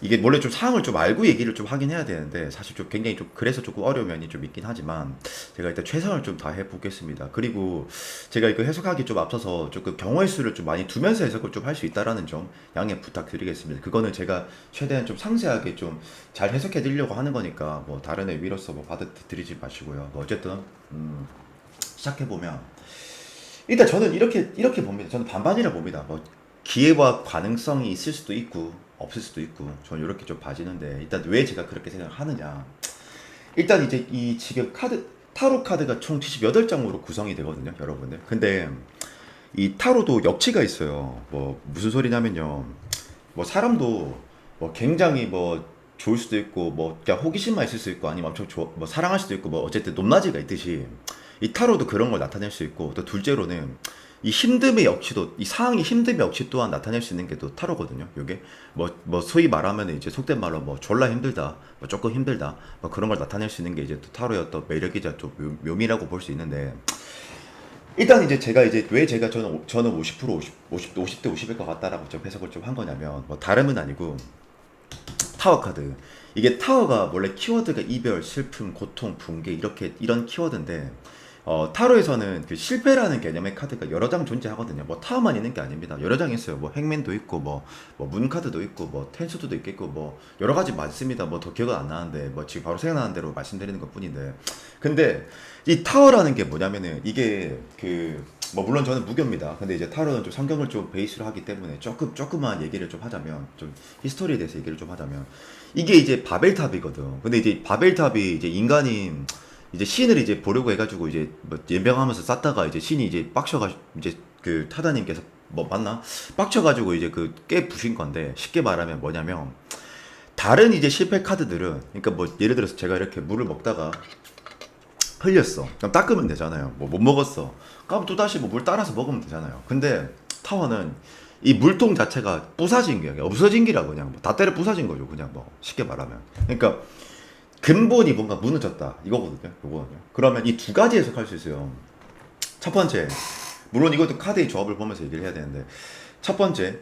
이게 원래 좀 상황을 좀 알고 얘기를 좀 하긴 해야 되는데 사실 좀 굉장히 좀 그래서 조금 어려운 면이 좀 있긴 하지만 제가 일단 최선을 좀 다해 보겠습니다. 그리고 제가 이거 해석하기 좀 앞서서 조금 경우의 수를 좀 많이 두면서 해석을 좀 할 수 있다라는 점 양해 부탁드리겠습니다. 그거는 제가 최대한 좀 상세하게 좀 잘 해석해 드리려고 하는 거니까 뭐 다른 애 위로서 뭐 받아들이지 마시고요. 뭐 어쨌든 시작해 보면 일단 저는 이렇게 봅니다. 저는 반반이라 봅니다. 뭐 기회와 가능성이 있을 수도 있고 없을 수도 있고 저는 이렇게 좀 봐지는데 일단 왜 제가 그렇게 생각을 하느냐. 일단 이제 이 지금 타로 카드가 총 78장으로 구성이 되거든요, 여러분들. 근데 이 타로도 역치가 있어요. 뭐 무슨 소리냐면요. 뭐 사람도 뭐 굉장히 뭐 좋을 수도 있고 뭐 그냥 호기심만 있을 수 있고 아니면 엄청 뭐 사랑할 수도 있고 뭐 어쨌든 높낮이가 있듯이 이 타로도 그런 걸 나타낼 수 있고 또 둘째로는 이 힘듦의 역치도 이 상황이 힘듦의 역치 또한 나타낼 수 있는 게 또 타로거든요. 요게 뭐 소위 말하면 이제 속된 말로 뭐 졸라 힘들다, 뭐 조금 힘들다, 뭐 그런 걸 나타낼 수 있는 게 이제 또 타로의 어떤 매력이자 좀 묘미라고 볼 수 있는데 일단 이제 제가 이제 왜 제가 저는 50대 50일 것 같다라고 좀 해석을 좀 한 거냐면 뭐 다름은 아니고 타워 카드. 이게 타워가 원래 키워드가 이별, 슬픔, 고통, 붕괴 이렇게 이런 키워드인데 타로에서는 그 실패라는 개념의 카드가 여러 장 존재하거든요. 뭐 타워만 있는 게 아닙니다. 여러 장 있어요. 뭐 행맨도 있고 뭐 문 카드도 있고 뭐 텐수도 있겠고 뭐 여러 가지 많습니다. 뭐 더 기억은 안 나는데 뭐 지금 바로 생각나는 대로 말씀드리는 것뿐인데 근데 이 타워라는 게 뭐냐면은 이게 그 뭐 물론 저는 무교입니다. 근데 이제 타로는 좀 성경을 좀 베이스로 하기 때문에 조금만 얘기를 좀 하자면 좀 히스토리에 대해서 얘기를 좀 하자면 이게 이제 바벨탑이거든. 근데 이제 바벨탑이 이제 인간이 이제 신을 이제 보려고 해가지고 이제 뭐 연병하면서 쌓다가 이제 신이 이제 빡쳐가 이제 그 타다님께서 뭐 맞나 빡쳐가지고 이제 그 깨 부신 건데 쉽게 말하면 뭐냐면 다른 이제 실패 카드들은 그러니까 뭐 예를 들어서 제가 이렇게 물을 먹다가 흘렸어. 그럼 닦으면 되잖아요. 뭐 못 먹었어. 그럼 또 다시 뭐 물 따라서 먹으면 되잖아요. 근데 타워는 이 물통 자체가 부사진 게 없어진 기라 그냥 뭐다 때려 부사진 거죠. 그냥 뭐 쉽게 말하면. 그러니까 근본이 뭔가 무너졌다 이거거든요. 이거거든요. 그러면 이 두 가지 해석할 수 있어요. 첫 번째, 물론 이것도 카드의 조합을 보면서 얘기를 해야 되는데 첫 번째,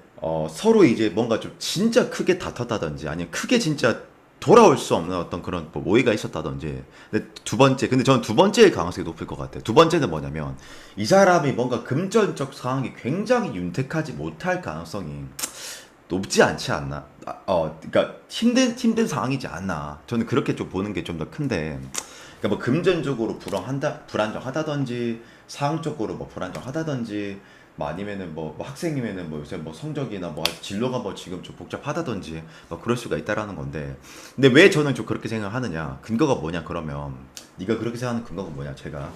서로 이제 뭔가 좀 진짜 크게 다퉜다든지 아니면 크게 진짜 돌아올 수 없는 어떤 그런 뭐 오해가 있었다든지. 근데 두 번째, 근데 저는 두 번째의 가능성이 높을 것 같아요. 두 번째는 뭐냐면 이 사람이 뭔가 금전적 상황이 굉장히 윤택하지 못할 가능성이 높지 않지 않나. 그러니까 힘든 상황이지 않나. 저는 그렇게 좀 보는 게 좀 더 큰데. 그러니까 뭐 금전적으로 불안정하다든지 사항적으로 뭐 불안정하다든지 뭐 아니면은 뭐 학생이면은 뭐 요새 뭐 성적이나 뭐 진로가 뭐 지금 좀 복잡하다든지 뭐 그럴 수가 있다라는 건데 근데 왜 저는 좀 그렇게 생각을 하느냐 근거가 뭐냐 그러면 네가 그렇게 생각하는 근거가 뭐냐 제가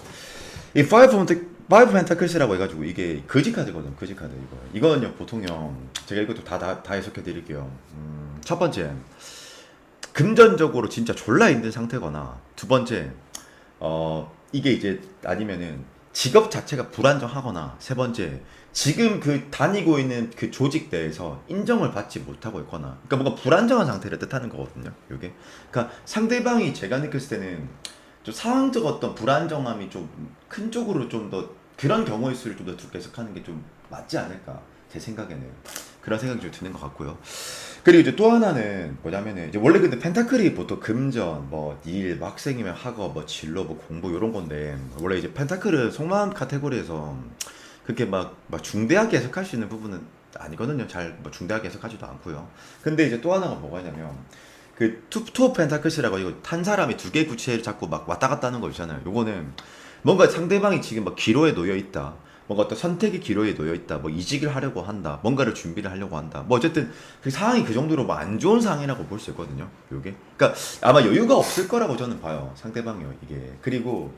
이 파이브 펜타클스라고 해가지고 이게 거지 카드거든 거지 카드 이거는요 보통요 제가 이것도 다 해석해 드릴게요 첫 번째 금전적으로 진짜 졸라 힘든 상태거나 두 번째 이게 이제 아니면은 직업 자체가 불안정하거나 세 번째 지금 그 다니고 있는 그 조직 내에서 인정을 받지 못하고 있거나 그러니까 뭔가 불안정한 상태를 뜻하는 거거든요 요게 그러니까 상대방이 제가 느꼈을 때는 좀 상황적 어떤 불안정함이 좀 큰 쪽으로 좀 더 그런 경우의 수를 좀 더 두께 해석하는 게 좀 맞지 않을까 제 생각에는 그런 생각이 좀 드는 것 같고요. 그리고 이제 또 하나는 뭐냐면은 이제 원래 근데 펜타클이 보통 금전, 뭐 일, 뭐 학생이면 학업, 뭐 진로, 뭐 공부 이런 건데 원래 이제 펜타클은 속마음 카테고리에서 그렇게 막 중대하게 해석할 수 있는 부분은 아니거든요. 잘 뭐 중대하게 해석하지도 않고요. 근데 이제 또 하나가 뭐가 있냐면 그 투 펜타클스라고 이거 탄 사람이 두 개 구체를 자꾸 막 왔다 갔다 하는 거 있잖아요. 요거는 뭔가 상대방이 지금 막 기로에 놓여 있다. 뭔가 어떤 선택의 기로에 놓여 있다. 뭐 이직을 하려고 한다. 뭔가를 준비를 하려고 한다. 뭐 어쨌든 그 상황이 그 정도로 뭐 안 좋은 상황이라고 볼 수 있거든요. 요게. 그러니까 아마 여유가 없을 거라고 저는 봐요. 상대방이요. 이게. 그리고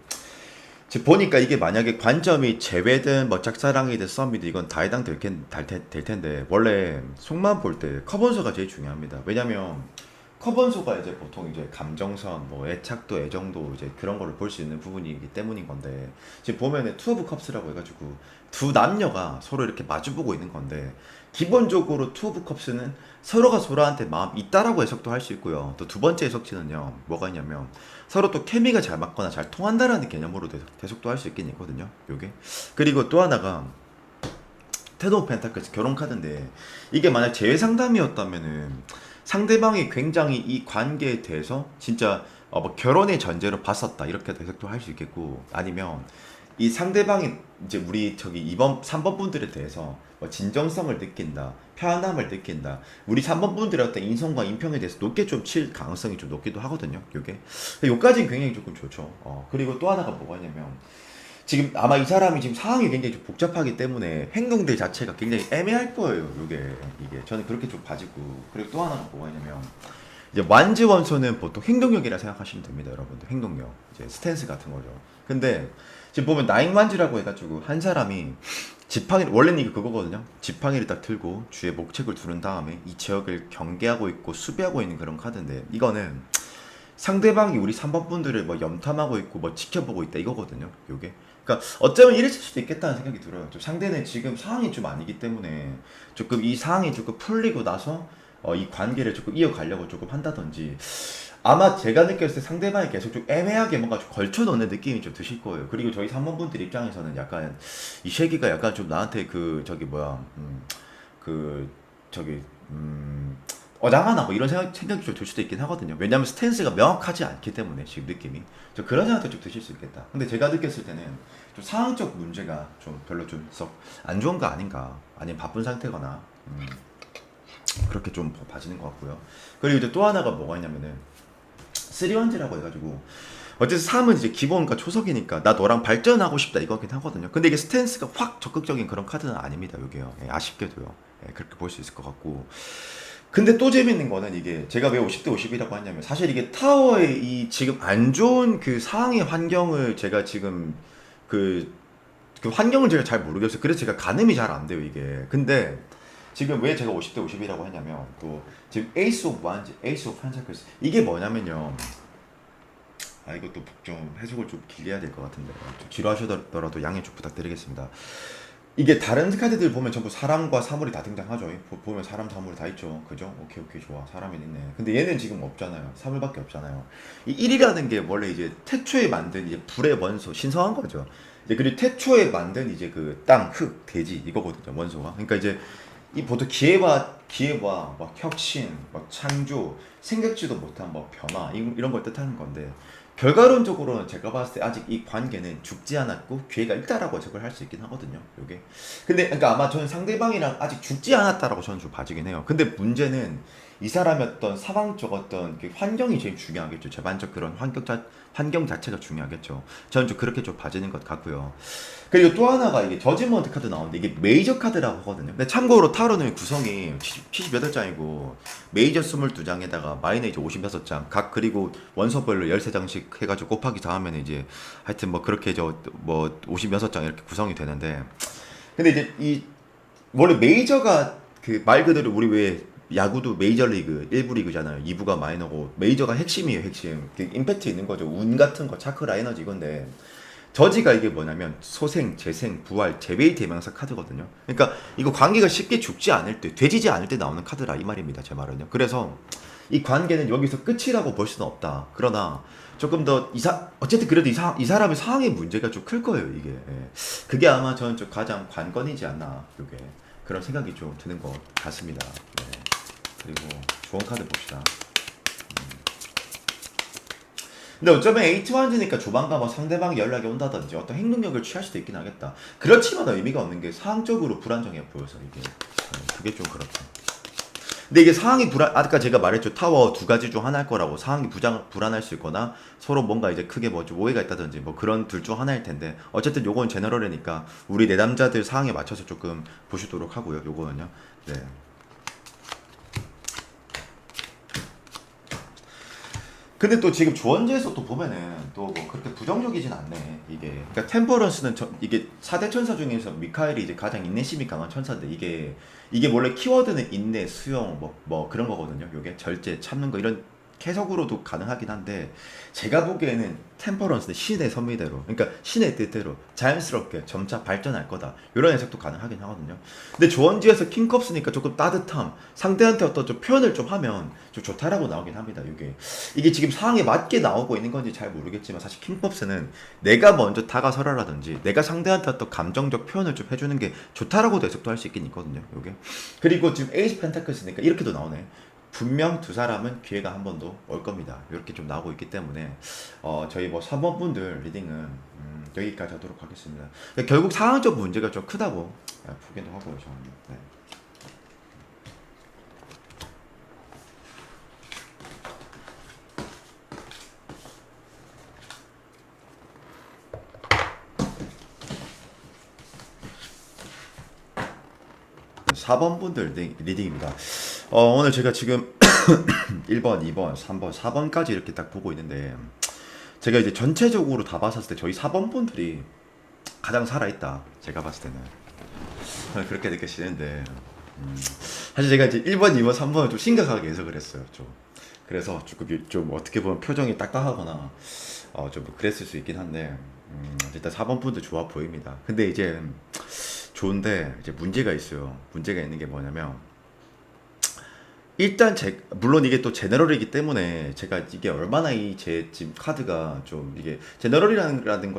지금 보니까 이게 만약에 관점이 재회든 뭐 짝사랑이든 썸이든 이건 다 될 텐데 원래 속만 볼 때 커번서가 제일 중요합니다. 왜냐면 커번소가 이제 보통 이제 감정선, 뭐 애착도, 애정도 이제 그런 거를 볼 수 있는 부분이기 때문인 건데 지금 보면은 투 오브 컵스라고 해가지고 두 남녀가 서로 이렇게 마주보고 있는 건데 기본적으로 투 오브 컵스는 서로가 서로한테 마음 있다라고 해석도 할 수 있고요. 또 두 번째 해석지는요 뭐가 있냐면 서로 또 케미가 잘 맞거나 잘 통한다라는 개념으로 해석도 할 수 있긴 있거든요. 요게 그리고 또 하나가 테드 오브 펜타클스 결혼 카드인데 이게 만약 재회 상담이었다면은 상대방이 굉장히 이 관계에 대해서 진짜 뭐 결혼의 전제로 봤었다 이렇게 해석도 할 수 있겠고 아니면 이 상대방이 이제 우리 저기 2번 3번 분들에 대해서 뭐 진정성을 느낀다 편안함을 느낀다 우리 3번 분들의 어떤 인성과 인평에 대해서 높게 좀 칠 가능성이 좀 높기도 하거든요 요게 요까지는 굉장히 조금 좋죠 그리고 또 하나가 뭐가 있냐면 지금 아마 이 사람이 지금 상황이 굉장히 좀 복잡하기 때문에 행동들 자체가 굉장히 애매할 거예요. 이게 저는 그렇게 좀 봐지고 그리고 또 하나가 뭐가 있냐면 이제 완지 원소는 보통 행동력이라 생각하시면 됩니다, 여러분들. 행동력 이제 스탠스 같은 거죠. 근데 지금 보면 나인 완지라고 해가지고 한 사람이 지팡이 원래는 이게 그거거든요. 지팡이를 딱 들고 주에 목책을 두른 다음에 이 지역을 경계하고 있고 수비하고 있는 그런 카드인데 이거는 상대방이 우리 3번 분들을 뭐 염탐하고 있고 뭐 지켜보고 있다 이거거든요. 요게. 그러니까 어쩌면 이랬을 수도 있겠다는 생각이 들어요. 좀 상대는 지금 상황이 좀 아니기 때문에 조금 이 상황이 조금 풀리고 나서 이 관계를 조금 이어가려고 조금 한다든지 아마 제가 느꼈을 때 상대방이 계속 좀 애매하게 뭔가 좀 걸쳐놓는 느낌이 좀 드실 거예요. 그리고 저희 3번 분들 입장에서는 약간 이 쉐기가 약간 좀 나한테 그 저기 뭐야 그 저기 어장하나 뭐 이런 생각이 좀 들 수도 있긴 하거든요. 왜냐면 스탠스가 명확하지 않기 때문에 지금 느낌이 좀 그런 생각도 좀 드실 수 있겠다. 근데 제가 느꼈을 때는 좀 상황적 문제가 좀 별로 좀 썩 안 좋은 거 아닌가, 아니면 바쁜 상태거나 그렇게 좀 봐지는 것 같고요. 그리고 이제 또 하나가 뭐가 있냐면은 3원즈라고 해가지고 어쨌든 3은 이제 기본과 초석이니까 나 너랑 발전하고 싶다 이거긴 하거든요. 근데 이게 스탠스가 확 적극적인 그런 카드는 아닙니다. 여기요. 예, 아쉽게도요. 예, 그렇게 볼 수 있을 것 같고. 근데 또 재밌는 거는 이게 제가 왜 50대 50이라고 하냐면 사실 이게 타워의 이 지금 안 좋은 그 상황의 환경을 제가 지금 그, 그 환경을 제가 잘 모르겠어요. 그래서 제가 가늠이 잘 안 돼요, 이게. 근데 지금 왜 제가 50대 50이라고 하냐면 또 지금 에이스 오브 완즈, 에이스 오브 펜타클스 이게 뭐냐면요. 아 이것도 좀 해석을 좀 길게 해야 될 것 같은데 좀 지루하시더라도 양해 좀 부탁드리겠습니다. 이게 다른 카드들 보면 전부 사람과 사물이 다 등장하죠. 보면 사람 사물이 다 있죠. 그죠? 오케이 오케이 좋아. 사람이 있네. 근데 얘는 지금 없잖아요. 사물밖에 없잖아요. 이 1이라는 게 원래 이제 태초에 만든 이제 불의 원소 신성한 거죠. 이제 그리고 태초에 만든 이제 그 땅, 흙, 대지 이거거든요. 원소가. 그러니까 이제 이 보통 기회와 막 혁신, 막 창조, 생각지도 못한 뭐 변화 이런 걸 뜻하는 건데 결과론적으로는 제가 봤을 때 아직 이 관계는 죽지 않았고 기회가 있다라고 해석을 할 수 있긴 하거든요. 요게. 근데 그러니까 아마 저는 상대방이랑 아직 죽지 않았다라고 저는 좀 봐지긴 해요. 근데 문제는 이 사람의 어떤 상황적 어떤 그 환경이 제일 중요하겠죠. 전반적 그런 환경 자체가 중요하겠죠. 저는 좀 그렇게 좀 봐지는 것 같고요. 그리고 또 하나가 이게 저지먼트 카드 나오는데 이게 메이저 카드라고 하거든요. 근데 참고로 타로는 구성이 78장이고 메이저 22장에다가 마이너 이제 56장 각 그리고 원소별로 13장씩 해가지고 곱하기 4하면 이제 하여튼 뭐 그렇게 저 뭐 56장 이렇게 구성이 되는데 근데 이제 이 원래 메이저가 그 말 그대로 우리 왜 야구도 메이저리그 1부 리그잖아요. 2부가 마이너고 메이저가 핵심이에요. 핵심. 그 임팩트 있는 거죠. 운 같은 거 차크라 에너지 이건데 저지가 이게 뭐냐면 소생, 재생, 부활, 재배의 대명사 카드거든요. 그러니까 이거 관계가 쉽게 죽지 않을 때, 되지지 않을 때 나오는 카드라 이 말입니다. 제 말은요. 그래서 이 관계는 여기서 끝이라고 볼 수는 없다. 그러나 조금 더 어쨌든 그래도 이 사람의 상황의 문제가 좀 클 거예요. 이게 그게 아마 저는 좀 가장 관건이지 않나. 이게 그런 생각이 좀 드는 것 같습니다. 네. 그리고 좋은 카드 봅시다. 근데 어쩌면 H1G니까 조만간 뭐 상대방이 연락이 온다든지 어떤 행동력을 취할 수도 있긴 하겠다. 그렇지만 의미가 없는 게 상황적으로 불안정해 보여서 이게 그게 좀 그렇다. 근데 이게 상황이 아까 제가 말했죠. 타워 두 가지 중 하나일 거라고. 상황이 불안할 수 있거나 서로 뭔가 이제 크게 뭐 좀 오해가 있다든지 뭐 그런 둘 중 하나일 텐데 어쨌든 요건 제너럴이니까 우리 내담자들 상황에 맞춰서 조금 보시도록 하고요. 요거는요. 네. 근데 또 지금 주원지에서 또 보면은 또 뭐 그렇게 부정적이진 않네 이게. 그러니까 템퍼런스는 이게 4대 천사 중에서 미카엘이 이제 가장 인내심이 강한 천사인데 이게 원래 키워드는 인내, 수용 뭐 그런 거거든요. 요게 절제, 참는 거 이런 해석으로도 가능하긴 한데 제가 보기에는 템퍼런스는 신의 섭리대로 그러니까 신의 뜻대로 자연스럽게 점차 발전할 거다 이런 해석도 가능하긴 하거든요. 근데 조언지에서 킹컵스니까 조금 따뜻함 상대한테 어떤 좀 표현을 좀 하면 좀 좋다라고 나오긴 합니다. 이게 지금 상황에 맞게 나오고 있는 건지 잘 모르겠지만 사실 킹컵스는 내가 먼저 다가서라라든지 내가 상대한테 어떤 감정적 표현을 좀 해주는 게 좋다라고도 해석도 할 수 있긴 있거든요. 요게. 그리고 지금 에이스 펜타클스니까 이렇게도 나오네. 분명 두 사람은 기회가 한 번 더 올 겁니다. 이렇게 좀 나오고 있기 때문에 저희 뭐 3번 분들 리딩은 여기까지 하도록 하겠습니다. 결국 상황적 문제가 좀 크다고 보기도 하고요. 저는. 네. 4번 분들 리딩입니다. 오늘 제가 지금 1번, 2번, 3번, 4번까지 이렇게 딱 보고 있는데 제가 이제 전체적으로 다 봤었을 때 저희 4번 분들이 가장 살아있다. 제가 봤을 때는. 그렇게 느껴지는데 사실 제가 이제 1번, 2번, 3번을 좀 심각하게 해석을 했어요. 좀. 그래서 좀 어떻게 보면 표정이 딱딱하거나 좀 그랬을 수 있긴 한데 일단 4번 분도 좋아 보입니다. 근데 이제 좋은데 이제 문제가 있어요. 문제가 있는 게 뭐냐면 일단 물론 이게 또 제너럴이기 때문에 제가 이게 얼마나 이 제 지금 카드가 좀 이게 제너럴이라는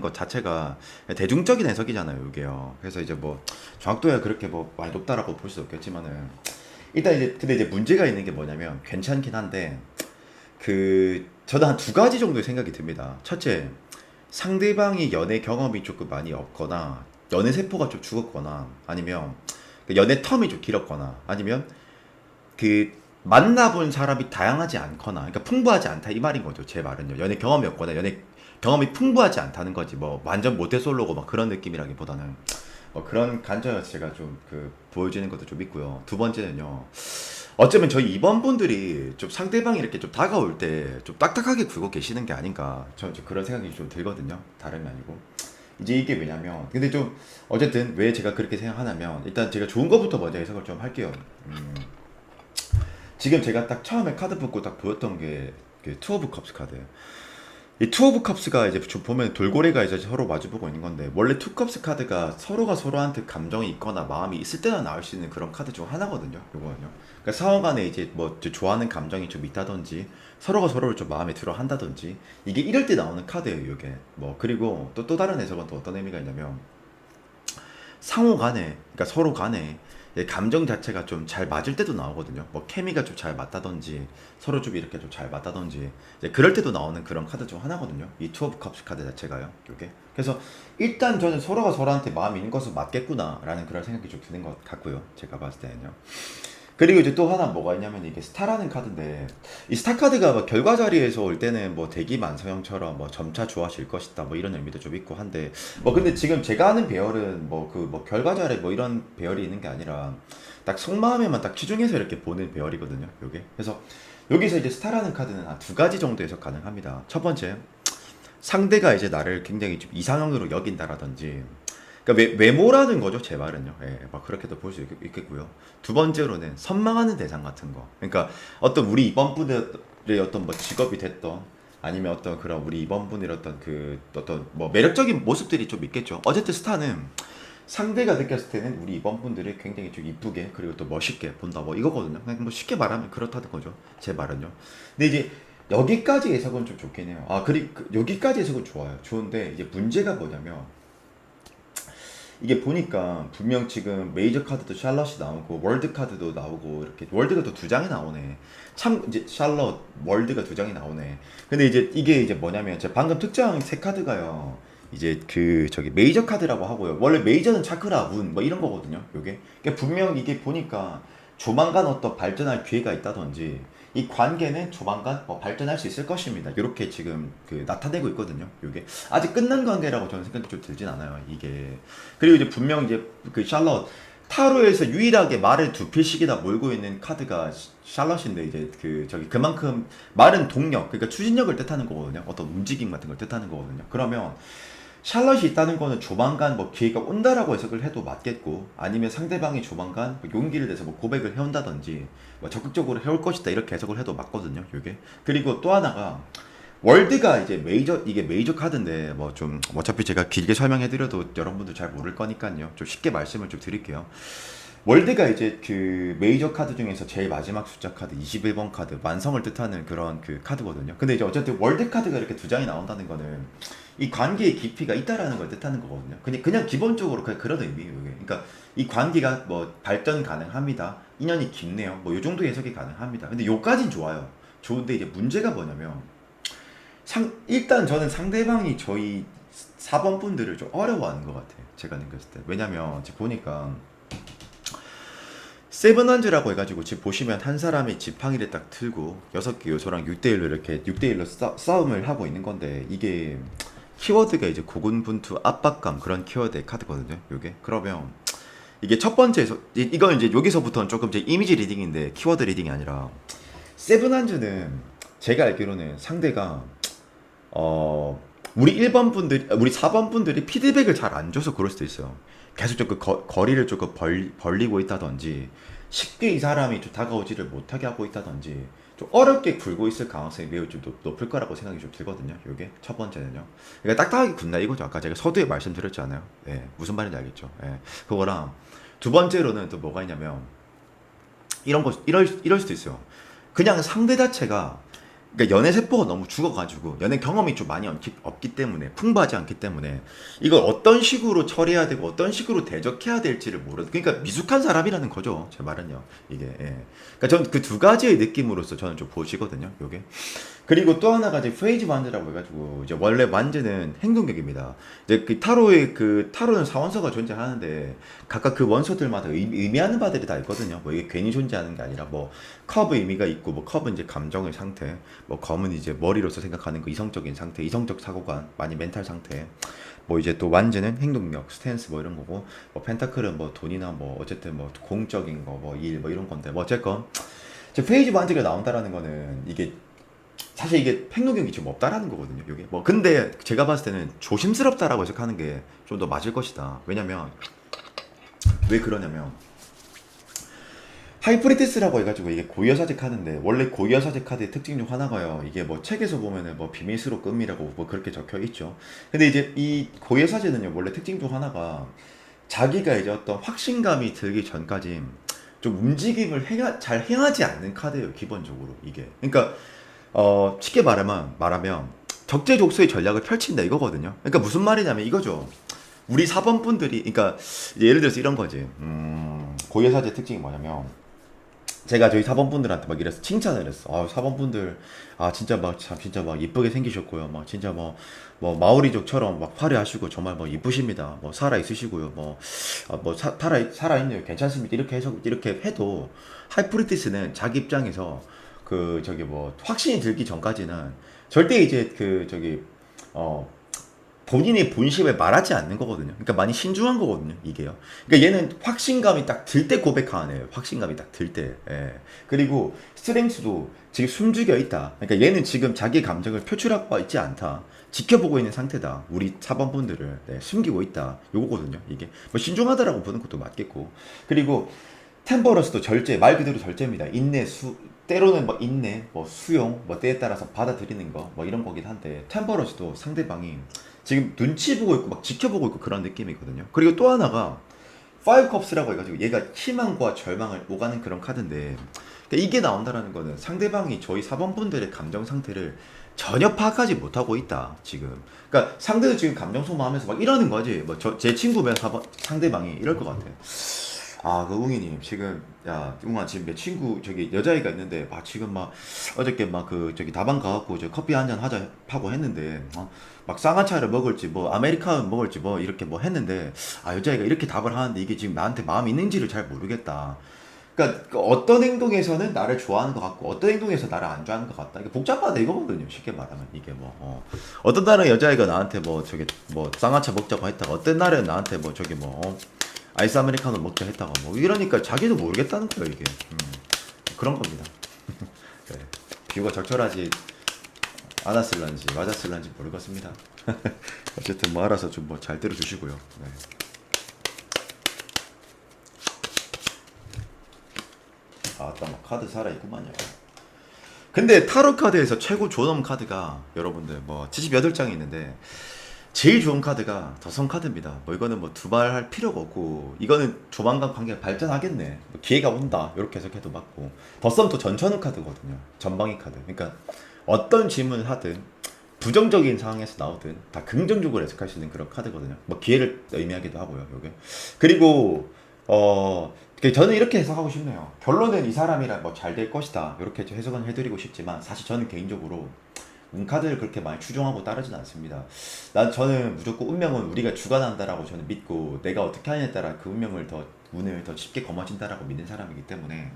것 자체가 대중적인 해석이잖아요, 이게요. 그래서 이제 뭐 정확도야 그렇게 뭐 많이 높다라고 볼 수 없겠지만은 일단 이제 근데 이제 문제가 있는 게 뭐냐면 괜찮긴 한데 저는 한 두 가지 정도의 생각이 듭니다. 첫째, 상대방이 연애 경험이 조금 많이 없거나 연애 세포가 좀 죽었거나 아니면 그 연애 텀이 좀 길었거나 아니면 그 만나본 사람이 다양하지 않거나 그러니까 풍부하지 않다 이 말인 거죠. 제 말은요. 연애 경험이 없거나 연애 경험이 풍부하지 않다는 거지. 뭐 완전 모태솔로고 막 그런 느낌이라기보다는 뭐 그런 관점에서 제가 좀 보여지는 것도 좀 있고요. 두 번째는요. 어쩌면 저희 이번 분들이 좀 상대방이 이렇게 좀 다가올 때 좀 딱딱하게 굴고 계시는 게 아닌가. 저는 좀 그런 생각이 좀 들거든요. 다름이 아니고. 이제 이게 왜냐면 근데 좀 어쨌든 왜 제가 그렇게 생각하냐면 일단 제가 좋은 것부터 먼저 해석을 좀 할게요. 지금 제가 딱 처음에 카드 뽑고 딱 보였던 게 투 오브 컵스 카드예요. 이 투 오브 컵스가 이제 좀 보면 돌고래가 이제 서로 마주보고 있는 건데 원래 투 컵스 카드가 서로가 서로한테 감정이 있거나 마음이 있을 때나 나올 수 있는 그런 카드 중 하나거든요. 요거는요. 그러니까 상호 간에 이제 뭐 좋아하는 감정이 좀 있다든지 서로가 서로를 좀 마음에 들어 한다든지 이게 이럴 때 나오는 카드예요, 이게. 뭐 그리고 또 다른 해석은 또 어떤 의미가 있냐면 상호 간에 그러니까 서로 간에 감정 자체가 좀 잘 맞을 때도 나오거든요. 뭐 케미가 좀 잘 맞다든지 서로 좀 이렇게 좀 잘 맞다든지 이제 그럴 때도 나오는 그런 카드 중 하나거든요. 이 투 오브 컵스 카드 자체가요. 요게. 그래서 일단 저는 서로가 서로한테 마음이 있는 것은 맞겠구나라는 그런 생각이 좀 드는 것 같고요. 제가 봤을 때는요. 그리고 이제 또 하나 뭐가 있냐면 이게 스타라는 카드인데 이 스타 카드가 뭐 결과 자리에서 올 때는 뭐 대기만성형처럼 뭐 점차 좋아질 것이다 뭐 이런 의미도 좀 있고 한데 뭐 근데 지금 제가 아는 배열은 뭐 결과 자리 뭐 이런 배열이 있는 게 아니라 딱 속마음에만 딱 치중해서 이렇게 보는 배열이거든요. 요게. 그래서 여기서 이제 스타라는 카드는 한 두 가지 정도 해석 가능합니다. 첫 번째, 상대가 이제 나를 굉장히 좀 이상형으로 여긴다라든지 그러니까 외모라는 거죠, 제 말은요. 예, 막 그렇게도 볼 수 있겠고요. 두 번째로는 선망하는 대상 같은 거. 그러니까 어떤 우리 이번 분들의 어떤 뭐 직업이 됐던 아니면 어떤 그런 우리 이번 분의 어떤 뭐 매력적인 모습들이 좀 있겠죠. 어쨌든 스타는 상대가 느꼈을 때는 우리 이번 분들이 굉장히 좀 이쁘게 그리고 또 멋있게 본다 뭐 이거거든요. 그냥 뭐 쉽게 말하면 그렇다는 거죠. 제 말은요. 근데 이제 여기까지 해석은 좀 좋긴 해요. 여기까지 해석은 좋아요. 좋은데 이제 문제가 뭐냐면 이게 보니까 분명 지금 메이저 카드도 샬럿이 나오고 월드 카드도 나오고 이렇게 월드가 또 두 장이 나오네. 참 이제 샬럿 월드가 두 장이 나오네. 근데 이제 이게 이제 뭐냐면 제가 방금 특정 세 카드가요. 이제 저기 메이저 카드라고 하고요. 원래 메이저는 차크라 운 뭐 이런 거거든요. 요게. 그러니까 분명 이게 보니까 조만간 어떤 발전할 기회가 있다든지 이 관계는 조만간 뭐 발전할 수 있을 것입니다. 이렇게 지금 나타내고 있거든요. 이게 아직 끝난 관계라고 저는 생각이 좀 들진 않아요. 이게 그리고 이제 분명 이제 샬럿 타로에서 유일하게 말을 두 필씩이나 몰고 있는 카드가 샬럿인데 이제 저기 그만큼 말은 동력 그러니까 추진력을 뜻하는 거거든요. 어떤 움직임 같은 걸 뜻하는 거거든요. 그러면 샬럿이 있다는 거는 조만간 뭐 기회가 온다라고 해석을 해도 맞겠고 아니면 상대방이 조만간 뭐 용기를 내서 뭐 고백을 해온다든지 뭐 적극적으로 해올 것이다 이렇게 해석을 해도 맞거든요. 이게 그리고 또 하나가 월드가 이제 이게 메이저 카드인데 뭐 좀 어차피 제가 길게 설명해드려도 여러분들 잘 모를 거니까요. 좀 쉽게 말씀을 좀 드릴게요. 월드가 이제 메이저 카드 중에서 제일 마지막 숫자 카드 21번 카드 완성을 뜻하는 그런 카드거든요. 근데 이제 어쨌든 월드 카드가 이렇게 두 장이 나온다는 거는 이 관계의 깊이가 있다라는 걸 뜻하는 거거든요. 그냥 기본적으로 그런 의미예요. 이게. 그러니까 이 관계가 뭐 발전 가능합니다. 인연이 깊네요. 뭐 요 정도 해석이 가능합니다. 근데 요까진 좋아요. 좋은데 이제 문제가 뭐냐면 일단 저는 상대방이 저희 4번 분들을 좀 어려워하는 것 같아요. 제가 느꼈을 때. 왜냐면 지금 보니까 세븐한즈라고 해가지고 지금 보시면 한 사람이 지팡이를 딱 들고 6개 요소랑 6대1로 이렇게 6대1로 싸움을 하고 있는 건데 이게 키워드가 이제 고군분투 압박감 그런 키워드의 카드거든요. 요게 그러면 이게 첫 번째에서 이건 이제 여기서부터는 조금 제 이미지 리딩인데 키워드 리딩이 아니라 세븐한즈는 제가 알기로는 상대가 우리 4번 분들이 피드백을 잘 안 줘서 그럴 수도 있어요. 계속 조금 거리를 조금 벌리고 있다든지 쉽게 이 사람이 좀 다가오지를 못하게 하고 있다든지 좀 어렵게 굴고 있을 가능성이 매우 좀 높을 거라고 생각이 좀 들거든요. 요게 첫 번째는요. 그러니까 딱딱하게 굽나 이거죠. 아까 제가 서두에 말씀드렸잖아요. 예, 무슨 말인지 알겠죠. 예, 그거랑 두 번째로는 또 뭐가 있냐면 이럴 수도 있어요. 그냥 상대 자체가 그러니까 연애 세포가 너무 죽어가지고 연애 경험이 좀 많이 없기 때문에 풍부하지 않기 때문에 이걸 어떤 식으로 처리해야 되고 어떤 식으로 대적해야 될지를 모르는 그러니까 미숙한 사람이라는 거죠. 제 말은요. 이게 예. 그러니까 전 그 두 가지의 느낌으로서 저는 좀 보시거든요. 요게 그리고 또 하나가 이제 페이지 만드라고 해가지고 이제 원래 만드는 행동력입니다. 이제 그 타로는 사원서가 존재하는데 각각 그 원소들마다 의미하는 바들이 다 있거든요. 뭐 이게 괜히 존재하는 게 아니라 뭐 커브 의미가 있고 뭐 커브 이제 감정의 상태, 뭐 검은 이제 머리로서 생각하는 그 이성적인 상태, 이성적 사고관, 많이 멘탈 상태. 뭐 이제 또 완제는 행동력, 스탠스 뭐 이런 거고 뭐 펜타클은 뭐 돈이나 뭐 어쨌든 뭐 공적인 거 뭐 일 뭐 이런 건데 뭐 어쨌건 이제 페이지 반지가 나온다라는 거는 이게 사실 이게 행동력이 좀 없다라는 거거든요. 이게 뭐 근데 제가 봤을 때는 조심스럽다라고 해석하는 게 좀 더 맞을 것이다. 왜냐면 왜 그러냐면 하이프리티스라고 해가지고 이게 고유사제 카드인데 원래 고유사제 카드의 특징 중 하나가요. 이게 뭐 책에서 보면은 뭐 비밀스러워 끔이라고 뭐 그렇게 적혀 있죠. 근데 이제 이 고유사제는요 원래 특징 중 하나가 자기가 이제 어떤 확신감이 들기 전까지 좀 움직임을 잘 행하지 않는 카드예요 기본적으로 이게. 그러니까 쉽게 말하면 적재적소의 전략을 펼친다 이거거든요. 그러니까 무슨 말이냐면 이거죠. 우리 사범분들이 그러니까 예를 들어서 이런 거지. 고유사제 특징이 뭐냐면 제가 저희 사범분들한테 막 이래서 칭찬을 했어. 아, 사범분들, 아, 진짜 막, 참, 진짜 막 이쁘게 생기셨고요. 막, 진짜 뭐, 마오리족처럼 막 화려하시고, 정말 뭐 이쁘십니다. 뭐, 살아있으시고요. 뭐, 살아있네요. 괜찮습니다. 이렇게 해도, 하이프리티스는 자기 입장에서, 확신이 들기 전까지는, 절대 이제 어, 본인의 본심을 말하지 않는 거거든요. 그러니까 많이 신중한 거거든요, 이게요. 그러니까 얘는 확신감이 딱 들 때 고백하는 애예요. 확신감이 딱 들 때. 예. 그리고 스트렝스도 지금 숨죽여 있다. 그러니까 얘는 지금 자기 감정을 표출하고 있지 않다. 지켜보고 있는 상태다. 우리 사범분들을 숨기고 있다. 요거거든요, 이게. 뭐 신중하다라고 보는 것도 맞겠고. 그리고 템퍼런스도 절제, 말 그대로 절제입니다. 때로는 뭐 인내, 뭐 수용, 뭐 때에 따라서 받아들이는 거, 뭐 이런 거긴 한데, 템퍼런스도 상대방이 지금 눈치 보고 있고 막 지켜보고 있고 그런 느낌이거든요. 그리고 또 하나가 파이브 컵스라고 해가지고 얘가 희망과 절망을 오가는 그런 카드인데 그러니까 이게 나온다라는 거는 상대방이 저희 사범분들의 감정 상태를 전혀 파악하지 못하고 있다 지금. 그러니까 상대도 지금 감정 소모하면서 막 이러는 거지. 뭐 제 친구면 상대방이 이럴 것 같아. 아, 그 웅이님 지금 야 웅아 지금 내 친구 저기 여자애가 있는데 지금 막 어저께 막 다방 가갖고 저 커피 한잔 하자 하고 했는데 막 쌍화차를 먹을지 뭐 아메리카노 먹을지 뭐 이렇게 뭐 했는데 여자애가 이렇게 답을 하는데 이게 지금 나한테 마음이 있는지를 잘 모르겠다. 그러니까 그 어떤 행동에서는 나를 좋아하는 것 같고 어떤 행동에서 나를 안 좋아하는 것 같다. 이게 복잡하다 이거거든요. 쉽게 말하면 이게 어떤 날은 여자애가 나한테 뭐 뭐 쌍화차 먹자고 했다가 어떤 날은 나한테 뭐 아이스 아메리카노 먹자 했다가 뭐 이러니까 자기도 모르겠다는 거예요 이게. 그런 겁니다. 네. 비유가 적절하지 않았을런지 맞았을런지 모르겠습니다. 어쨌든 뭐 알아서 좀 뭐 잘 들어주시고요. 네. 아따 막 카드 살아있구만요. 근데 타로 카드에서 최고 좋은 카드가 여러분들 뭐 78장이 있는데 제일 좋은 카드가 더선 카드입니다. 뭐 이거는 뭐 두말할 필요가 없고 이거는 조만간 관계가 발전하겠네. 뭐 기회가 온다. 이렇게 해석해도 맞고 더선 또 전천후 카드거든요. 전방위 카드. 그러니까 어떤 질문을 하든 부정적인 상황에서 나오든 다 긍정적으로 해석할 수 있는 그런 카드거든요. 뭐 기회를 의미하기도 하고요. 요게. 그리고 저는 이렇게 해석하고 싶네요. 결론은 이 사람이랑 뭐 잘 될 것이다. 이렇게 해석은 해드리고 싶지만 사실 저는 개인적으로 운카드를 그렇게 많이 추종하고 따르진 않습니다. 저는 무조건 운명은 우리가 주관한다라고 저는 믿고 내가 어떻게 하느냐에 따라 그 운을 더 쉽게 거머쥔다라고 믿는 사람이기 때문에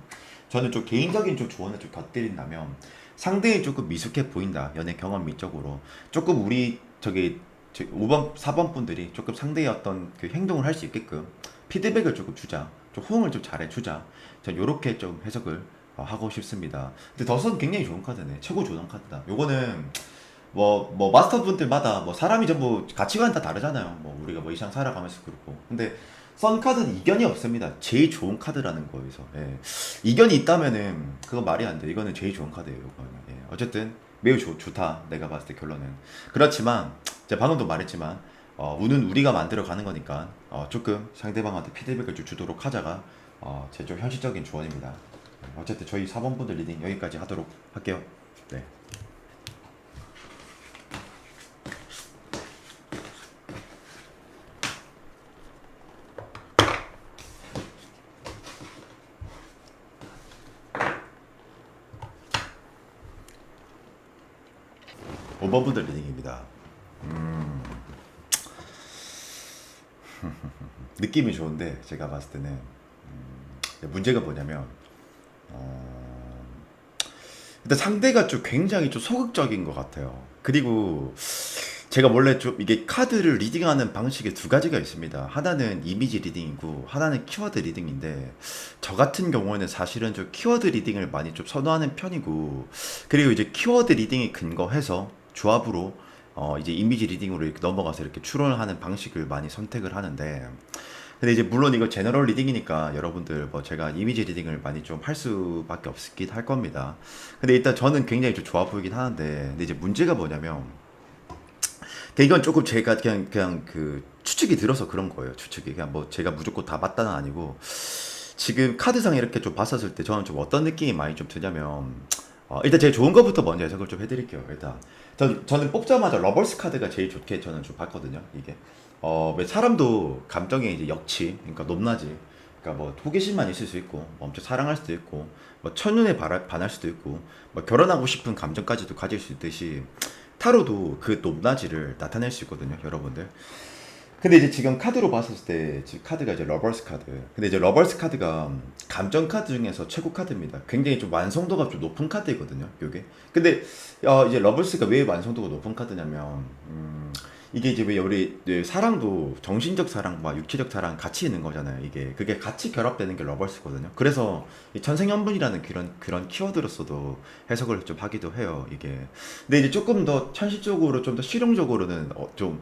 저는 좀 개인적인 좀 조언을 좀 곁들인다면 상대이 조금 미숙해 보인다. 연애 경험 미적으로 조금 우리 5번, 4번 분들이 조금 상대의 어떤 그 행동을 할 수 있게끔 피드백을 조금 주자. 좀 호응을 좀 잘해주자. 전 요렇게 좀 해석을 하고 싶습니다. 근데 더선 굉장히 좋은 카드네. 최고 좋은 카드다. 요거는 뭐 마스터 분들마다 뭐 사람이 전부 가치관 다 다르잖아요. 뭐 우리가 뭐 이상 살아가면서 그렇고. 근데 썬카드는 이견이 없습니다. 제일 좋은 카드라는 거에서. 예. 이견이 있다면은 그거 말이 안 돼. 이거는 제일 좋은 카드예요. 이거는. 예. 어쨌든 매우 좋다. 내가 봤을 때 결론은. 그렇지만 제가 방금도 말했지만 운은 우리가 만들어 가는 거니까 조금 상대방한테 피드백을 좀 주도록 하자가 제 좀 현실적인 조언입니다. 어쨌든 저희 4번 분들 리딩 여기까지 하도록 할게요. 네. 5번 분들 리딩입니다. 느낌이 좋은데 제가 봤을 때는 문제가 뭐냐면 일단 상대가 좀 굉장히 좀 소극적인 것 같아요. 그리고 제가 원래 좀 이게 카드를 리딩하는 방식이 두 가지가 있습니다. 하나는 이미지 리딩이고 하나는 키워드 리딩인데 저 같은 경우에는 사실은 좀 키워드 리딩을 많이 좀 선호하는 편이고 그리고 이제 키워드 리딩에 근거해서 조합으로 이제 이미지 리딩으로 이렇게 넘어가서 이렇게 추론을 하는 방식을 많이 선택을 하는데 근데 이제 물론 이거 제너럴 리딩이니까 여러분들 뭐 제가 이미지 리딩을 많이 좀 할 수밖에 없긴 할 겁니다. 근데 일단 저는 굉장히 좀 좋아 보이긴 하는데 근데 이제 문제가 뭐냐면 이건 조금 제가 그냥 그 추측이 들어서 그런 거예요. 추측이 그냥 뭐 제가 무조건 다 맞다는 아니고 지금 카드상 이렇게 좀 봤었을 때 저는 좀 어떤 느낌이 많이 좀 드냐면 일단 제일 좋은 거부터 먼저 해석을 좀 해드릴게요. 일단 저는 뽑자마자 러버스 카드가 제일 좋게 저는 좀 봤거든요. 이게 왜 사람도 감정의 이제 역치, 그러니까 높낮이, 그러니까 뭐 호기심만 있을 수 있고, 뭐 엄청 사랑할 수도 있고, 뭐 첫눈에 반할 수도 있고, 뭐 결혼하고 싶은 감정까지도 가질 수 있듯이 타로도 그 높낮이를 나타낼 수 있거든요, 여러분들. 근데 이제 지금 카드로 봤을 때 지금 카드가 이제 러버스 카드. 근데 이제 러버스 카드가 감정 카드 중에서 최고 카드입니다. 굉장히 좀 완성도가 좀 높은 카드이거든요. 요게. 근데 이제 러버스가 왜 완성도가 높은 카드냐면 이게 이제 왜 우리 사랑도 정신적 사랑과 육체적 사랑 같이 있는 거잖아요. 이게 그게 같이 결합되는 게 러버스거든요. 그래서 이 천생연분이라는 그런 키워드로서도 해석을 좀 하기도 해요. 이게. 근데 이제 조금 더 현실적으로 좀 더 실용적으로는 좀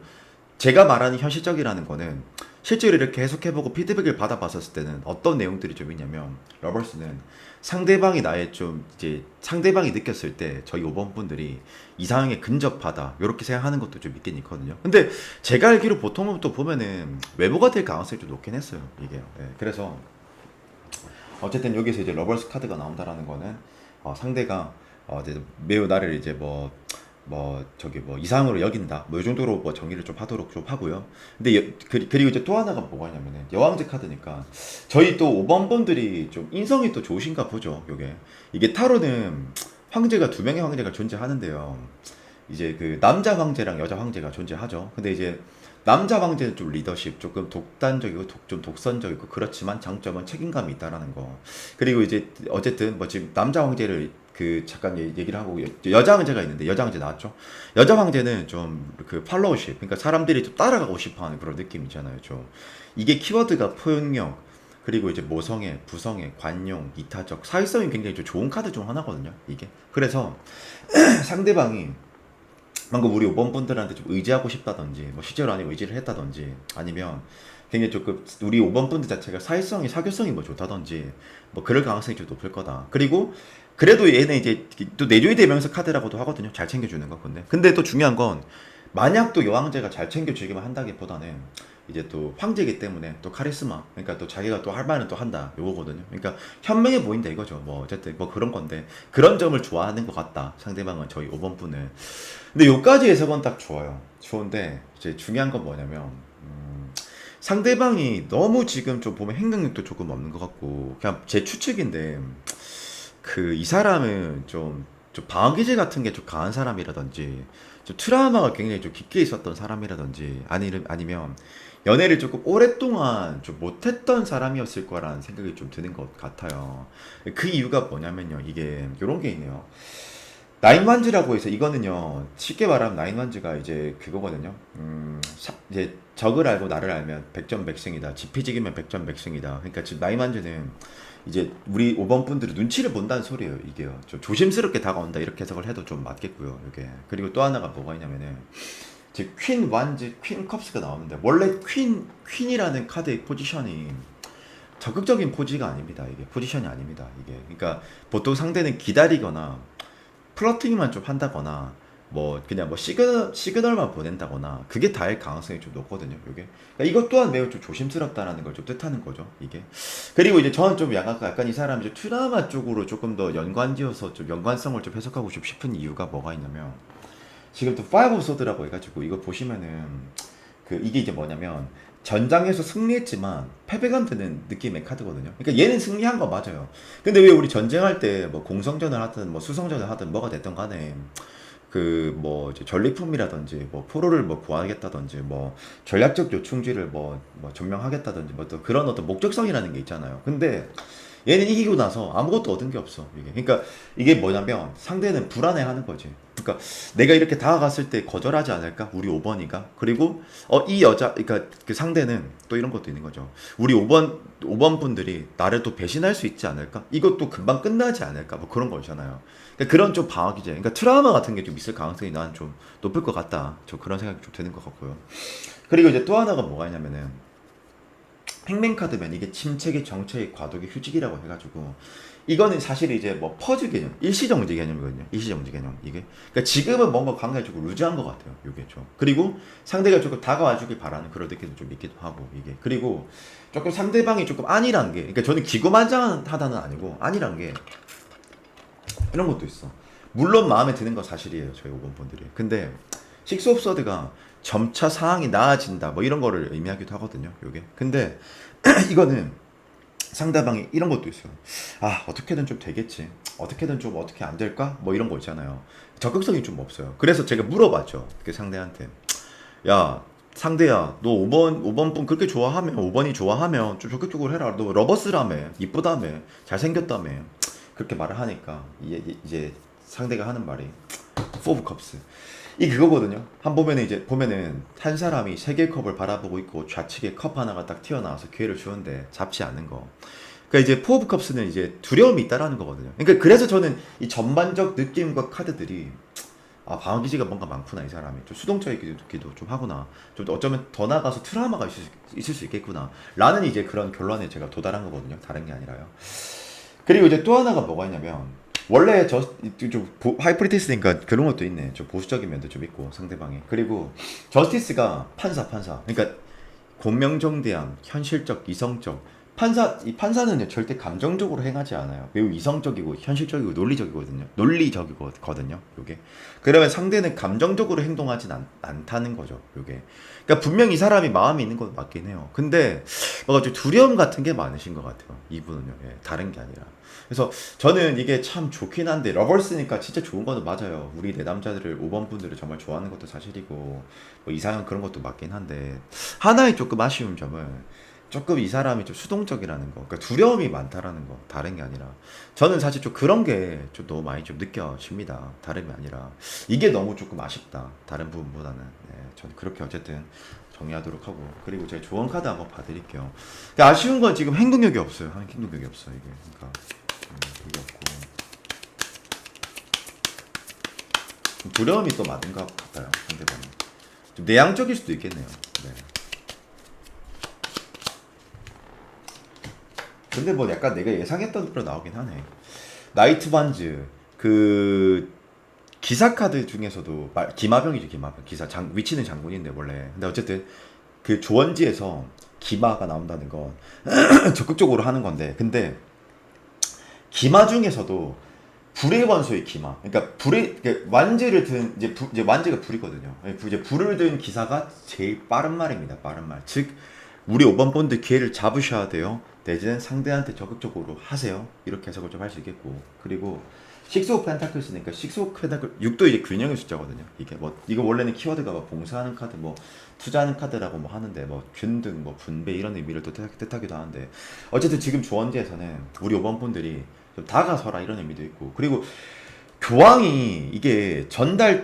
제가 말하는 현실적이라는 거는 실제로 이렇게 해석해보고 피드백을 받아봤었을 때는 어떤 내용들이 좀 있냐면 러버스는 상대방이 나의 좀 이제 상대방이 느꼈을 때 저희 5번 분들이 이상하게 근접하다 이렇게 생각하는 것도 좀 있긴 있거든요. 근데 제가 알기로 보통은 또 보면은 외모가 될 가능성이 좀 높긴 했어요. 이게 그래서 어쨌든 여기서 이제 러버스 카드가 나온다라는 거는 상대가 이제 매우 나를 이제 저기 뭐 이상으로 여긴다 뭐 이 정도로 뭐 정리를 좀 하도록 좀 하고요. 근데 그리고 이제 또 하나가 뭐가 있냐면은 여왕제 카드니까 저희 또 5번 분들이 좀 인성이 또 좋으신가 보죠. 이게 타로는 황제가 두 명의 황제가 존재하는데요. 이제 그 남자 황제랑 여자 황제가 존재하죠. 근데 이제 남자 황제는 좀 리더십, 조금 독단적이고 좀 독선적이고 그렇지만 장점은 책임감이 있다라는 거. 그리고 이제 어쨌든 뭐 지금 남자 황제를 그 잠깐 얘기를 하고 여자 황제가 있는데 여자 황제 나왔죠. 여자 황제는 좀 그 팔로우십, 그러니까 사람들이 좀 따라가고 싶어하는 그런 느낌 있잖아요. 좀 이게 키워드가 포용력 그리고 이제 모성애, 부성애, 관용, 이타적, 사회성이 굉장히 좀 좋은 카드 중 하나거든요. 이게 그래서 상대방이 방금 우리 5번 분들한테 좀 의지하고 싶다든지 뭐 실제로 아니고 의지를 했다든지 아니면 굉장히 조금 우리 5번 분들 자체가 사회성이 사교성이 뭐 좋다든지 뭐 그럴 가능성이 좀 높을 거다. 그리고 그래도 얘는 이제 또 내조의 대명사 카드라고도 하거든요. 잘 챙겨주는 거. 근데 또 중요한 건 만약 또 여왕제가 잘 챙겨주기만 한다기보다는 이제 또 황제이기 때문에 또 카리스마, 그러니까 또 자기가 또 할 말은 또 한다 요거거든요. 그러니까 현명해 보인다 이거죠. 뭐 어쨌든 뭐 그런 건데 그런 점을 좋아하는 것 같다. 상대방은 저희 5번 분을. 근데 요까지 해석은 딱 좋아요. 좋은데 이제 중요한 건 뭐냐면 상대방이 너무 지금 좀 보면 행동력도 조금 없는 것 같고 그냥 제 추측인데 그 이 사람은 좀 방어기제 같은 게 좀 강한 사람이라든지 좀 트라우마가 굉장히 좀 깊게 있었던 사람이라든지 아니면 연애를 조금 오랫동안 좀 못했던 사람이었을 거라는 생각이 좀 드는 것 같아요. 그 이유가 뭐냐면요. 이게 이런 게 있네요. 나인완즈라고 해서 이거는요 쉽게 말하면 나인완즈가 이제 그거거든요. 이제 적을 알고 나를 알면 백전백승이다. 지피지기면 백전백승이다. 그러니까 지금 나인완즈는 이제 우리 5번 분들이 눈치를 본다는 소리예요. 이게요. 좀 조심스럽게 다가온다 이렇게 해석을 해도 좀 맞겠고요. 이게 그리고 또 하나가 뭐가 있냐면은 지금 퀸 완즈, 퀸 컵스가 나오는데 원래 퀸이라는 카드의 포지션이 적극적인 포지가 아닙니다. 이게 포지션이 아닙니다. 이게 그러니까 보통 상대는 기다리거나 플러팅만 좀 한다거나 뭐 그냥 뭐 시그널만 보낸다거나 그게 다일 가능성이 좀 높거든요. 이게 그러니까 이것 또한 매우 좀 조심스럽다라는 걸 좀 뜻하는 거죠. 이게 그리고 이제 저는 좀 약간 이 사람 이제 트라마 쪽으로 조금 더 연관지어서 좀 연관성을 좀 해석하고 좀 싶은 이유가 뭐가 있냐면 지금 또 파이브 오브 소드라고 해가지고 이거 보시면은 그 이게 이제 뭐냐면 전장에서 승리했지만 패배감 드는 느낌의 카드거든요. 그러니까 얘는 승리한 거 맞아요. 근데 왜 우리 전쟁할 때 뭐 공성전을 하든 뭐 수성전을 하든 뭐가 됐든 간에 그 뭐 전리품이라든지 뭐 포로를 뭐 구하겠다든지 뭐 전략적 요충지를 뭐 점령하겠다든지 뭐 또 그런 어떤 목적성이라는 게 있잖아요. 근데 얘는 이기고 나서 아무것도 얻은 게 없어. 이게 그러니까 이게 뭐냐면 상대는 불안해하는 거지. 그러니까 내가 이렇게 다가갔을 때 거절하지 않을까? 우리 5번이가. 그리고 이 여자 그러니까 그 상대는 또 이런 것도 있는 거죠. 우리 5번 분들이 나를 또 배신할 수 있지 않을까? 이것도 금방 끝나지 않을까? 뭐 그런 거잖아요. 그러니까 그런 좀 방어기제. 그러니까 트라우마 같은 게 좀 있을 가능성이 난 좀 높을 것 같다. 저 그런 생각이 좀 드는 것 같고요. 그리고 이제 또 하나가 뭐가 있냐면은 행맨 카드면 이게 침체기, 정체기, 과도기, 휴직이라고 해가지고 이거는 사실 이제 뭐 퍼즐 개념, 일시정지 개념이거든요. 일시정지 개념 이게. 그러니까 지금은 뭔가 관계가 조금 루즈한 것 같아요. 이게 좀. 그리고 상대가 조금 다가와주길 바라는 그런 느낌도 좀 있기도 하고 이게. 그리고 조금 상대방이 조금 안일한 게, 그러니까 저는 기고만장하다는 아니고 안일한 게 이런 것도 있어. 물론 마음에 드는 건 사실이에요. 저희 5번 분들이. 근데 식스 오브 서드가 점차 상황이 나아진다 뭐 이런 거를 의미하기도 하거든요. 요게. 근데 이거는 상대방이 이런 것도 있어요. 아, 어떻게든 좀 되겠지. 어떻게든 좀 어떻게 안 될까? 뭐 이런 거 있잖아요. 적극성이 좀 없어요. 그래서 제가 물어봤죠. 그 상대한테. 야, 상대야, 너 5번 분 그렇게 좋아하면, 5번이 좋아하면 좀 적극적으로 해라. 너 러버스라며, 이쁘다며, 잘생겼다며. 그렇게 말을 하니까, 이제 상대가 하는 말이, 포브 컵스. 이 그거거든요. 한 보면은 한 사람이 세 개의 컵을 바라보고 있고 좌측에 컵 하나가 딱 튀어나와서 기회를 주는데 잡지 않는 거. 그러니까 이제 포 오브 컵스는 이제 두려움이 있다라는 거거든요. 그러니까 그래서 저는 이 전반적 느낌과 카드들이 아, 방어 기지가 뭔가 많구나. 이 사람이 좀 수동적이기도 좀 하구나. 좀 어쩌면 더 나가서 트라우마가 있을 수 있겠구나 라는 이제 그런 결론에 제가 도달한 거거든요. 다른 게 아니라요. 그리고 이제 또 하나가 뭐가 있냐면 원래 좀 하이프리티스니까 그런 것도 있네. 좀 보수적인 면도 좀 있고 상대방이. 그리고 저스티스가 판사. 그러니까 공명정대한, 현실적, 이성적. 이 판사는 절대 감정적으로 행하지 않아요. 매우 이성적이고 현실적이고 논리적이거든요. 요게. 그러면 상대는 감정적으로 행동하진 않다는 거죠. 요게. 그러니까 분명히 이 사람이 마음이 있는 건 맞긴 해요. 근데 뭔가 좀 두려움 같은 게 많으신 것 같아요. 이분은요. 예, 다른 게 아니라. 그래서 저는 이게 참 좋긴 한데 러버스니까 진짜 좋은 거는 맞아요. 우리 내남자들을 5번 분들을 정말 좋아하는 것도 사실이고 뭐 이상한 그런 것도 맞긴 한데 하나의 조금 아쉬운 점은 조금 이 사람이 좀 수동적이라는 거, 그러니까 두려움이 많다라는 거, 다른 게 아니라 저는 사실 좀 그런 게 좀 너무 많이 좀 느껴집니다. 다름이 아니라 이게 너무 조금 아쉽다. 다른 부분보다는. 네, 저는 그렇게 어쨌든 정리하도록 하고 그리고 제가 조언 카드 한번 봐드릴게요. 그러니까 아쉬운 건 지금 행동력이 없어요. 행동력이 없어 이게. 그러니까 이게 없고 좀 두려움이 또 많은 것 같아요. 상대방이 좀 내향적일 수도 있겠네요. 네. 근데 뭐 약간 내가 예상했던 대로 나오긴 하네. 나이트 반즈 그 기사 카드 중에서도 기마병이죠. 기마병. 위치는 장군인데 원래. 근데 어쨌든 그 조원지에서 기마가 나온다는 건 적극적으로 하는 건데, 근데 기마 중에서도 불의 원소의 기마. 그러니까 완지를 든 이제 완지가 불이거든요. 이제 불을 든 기사가 제일 빠른 말입니다. 빠른 말. 즉 우리 5번 본드 기회를 잡으셔야 돼요. 내지는 상대한테 적극적으로 하세요. 이렇게 해석을 좀 할 수 있겠고. 그리고 식스 오브 펜타클스니까 식스 오브 펜타클 6도 이제 균형의 숫자거든요. 이거 원래는 키워드가 뭐 봉사하는 카드, 뭐 투자하는 카드라고 뭐 하는데 뭐 균등, 뭐 분배 이런 의미를 또 뜻하기도 하는데 어쨌든 지금 조언지에서는 우리 5번 분들이 좀 다가서라 이런 의미도 있고, 그리고 교황이 이게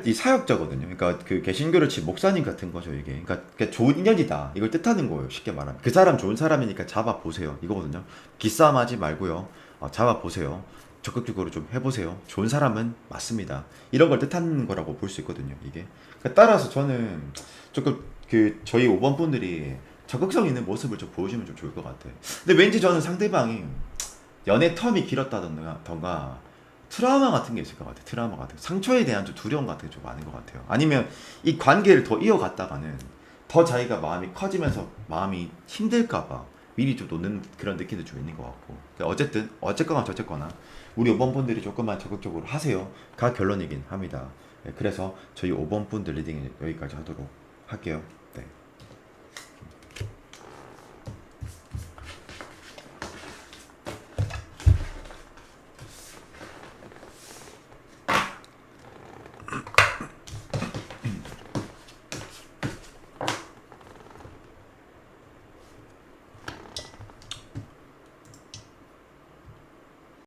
이 사역자거든요. 그러니까 그 개신교를 친 목사님 같은 거죠 이게. 그러니까 좋은 인연이다 이걸 뜻하는 거예요. 쉽게 말하면 그 사람 좋은 사람이니까 잡아 보세요 이거거든요. 기싸움하지 말고요. 잡아 보세요. 적극적으로 좀 해보세요. 좋은 사람은 맞습니다. 이런 걸 뜻하는 거라고 볼 수 있거든요. 이게. 따라서 저는 조금 그 저희 5번 분들이 적극성 있는 모습을 좀 보여주면 좀 좋을 것 같아요. 근데 왠지 저는 상대방이 연애 텀이 길었다던가 트라우마 같은 게 있을 것 같아요. 트라우마 같은 거. 상처에 대한 좀 두려움 같은 게 좀 많은 것 같아요. 아니면 이 관계를 더 이어갔다가는 더 자기가 마음이 커지면서 마음이 힘들까봐 미리 좀 놓는 그런 느낌도 좀 있는 것 같고. 그러니까 어쨌든 어쨌거나 저쨌거나 우리 5번 분들이 조금만 적극적으로 하세요가 결론이긴 합니다. 네, 그래서 저희 5번 분들 리딩 여기까지 하도록 할게요.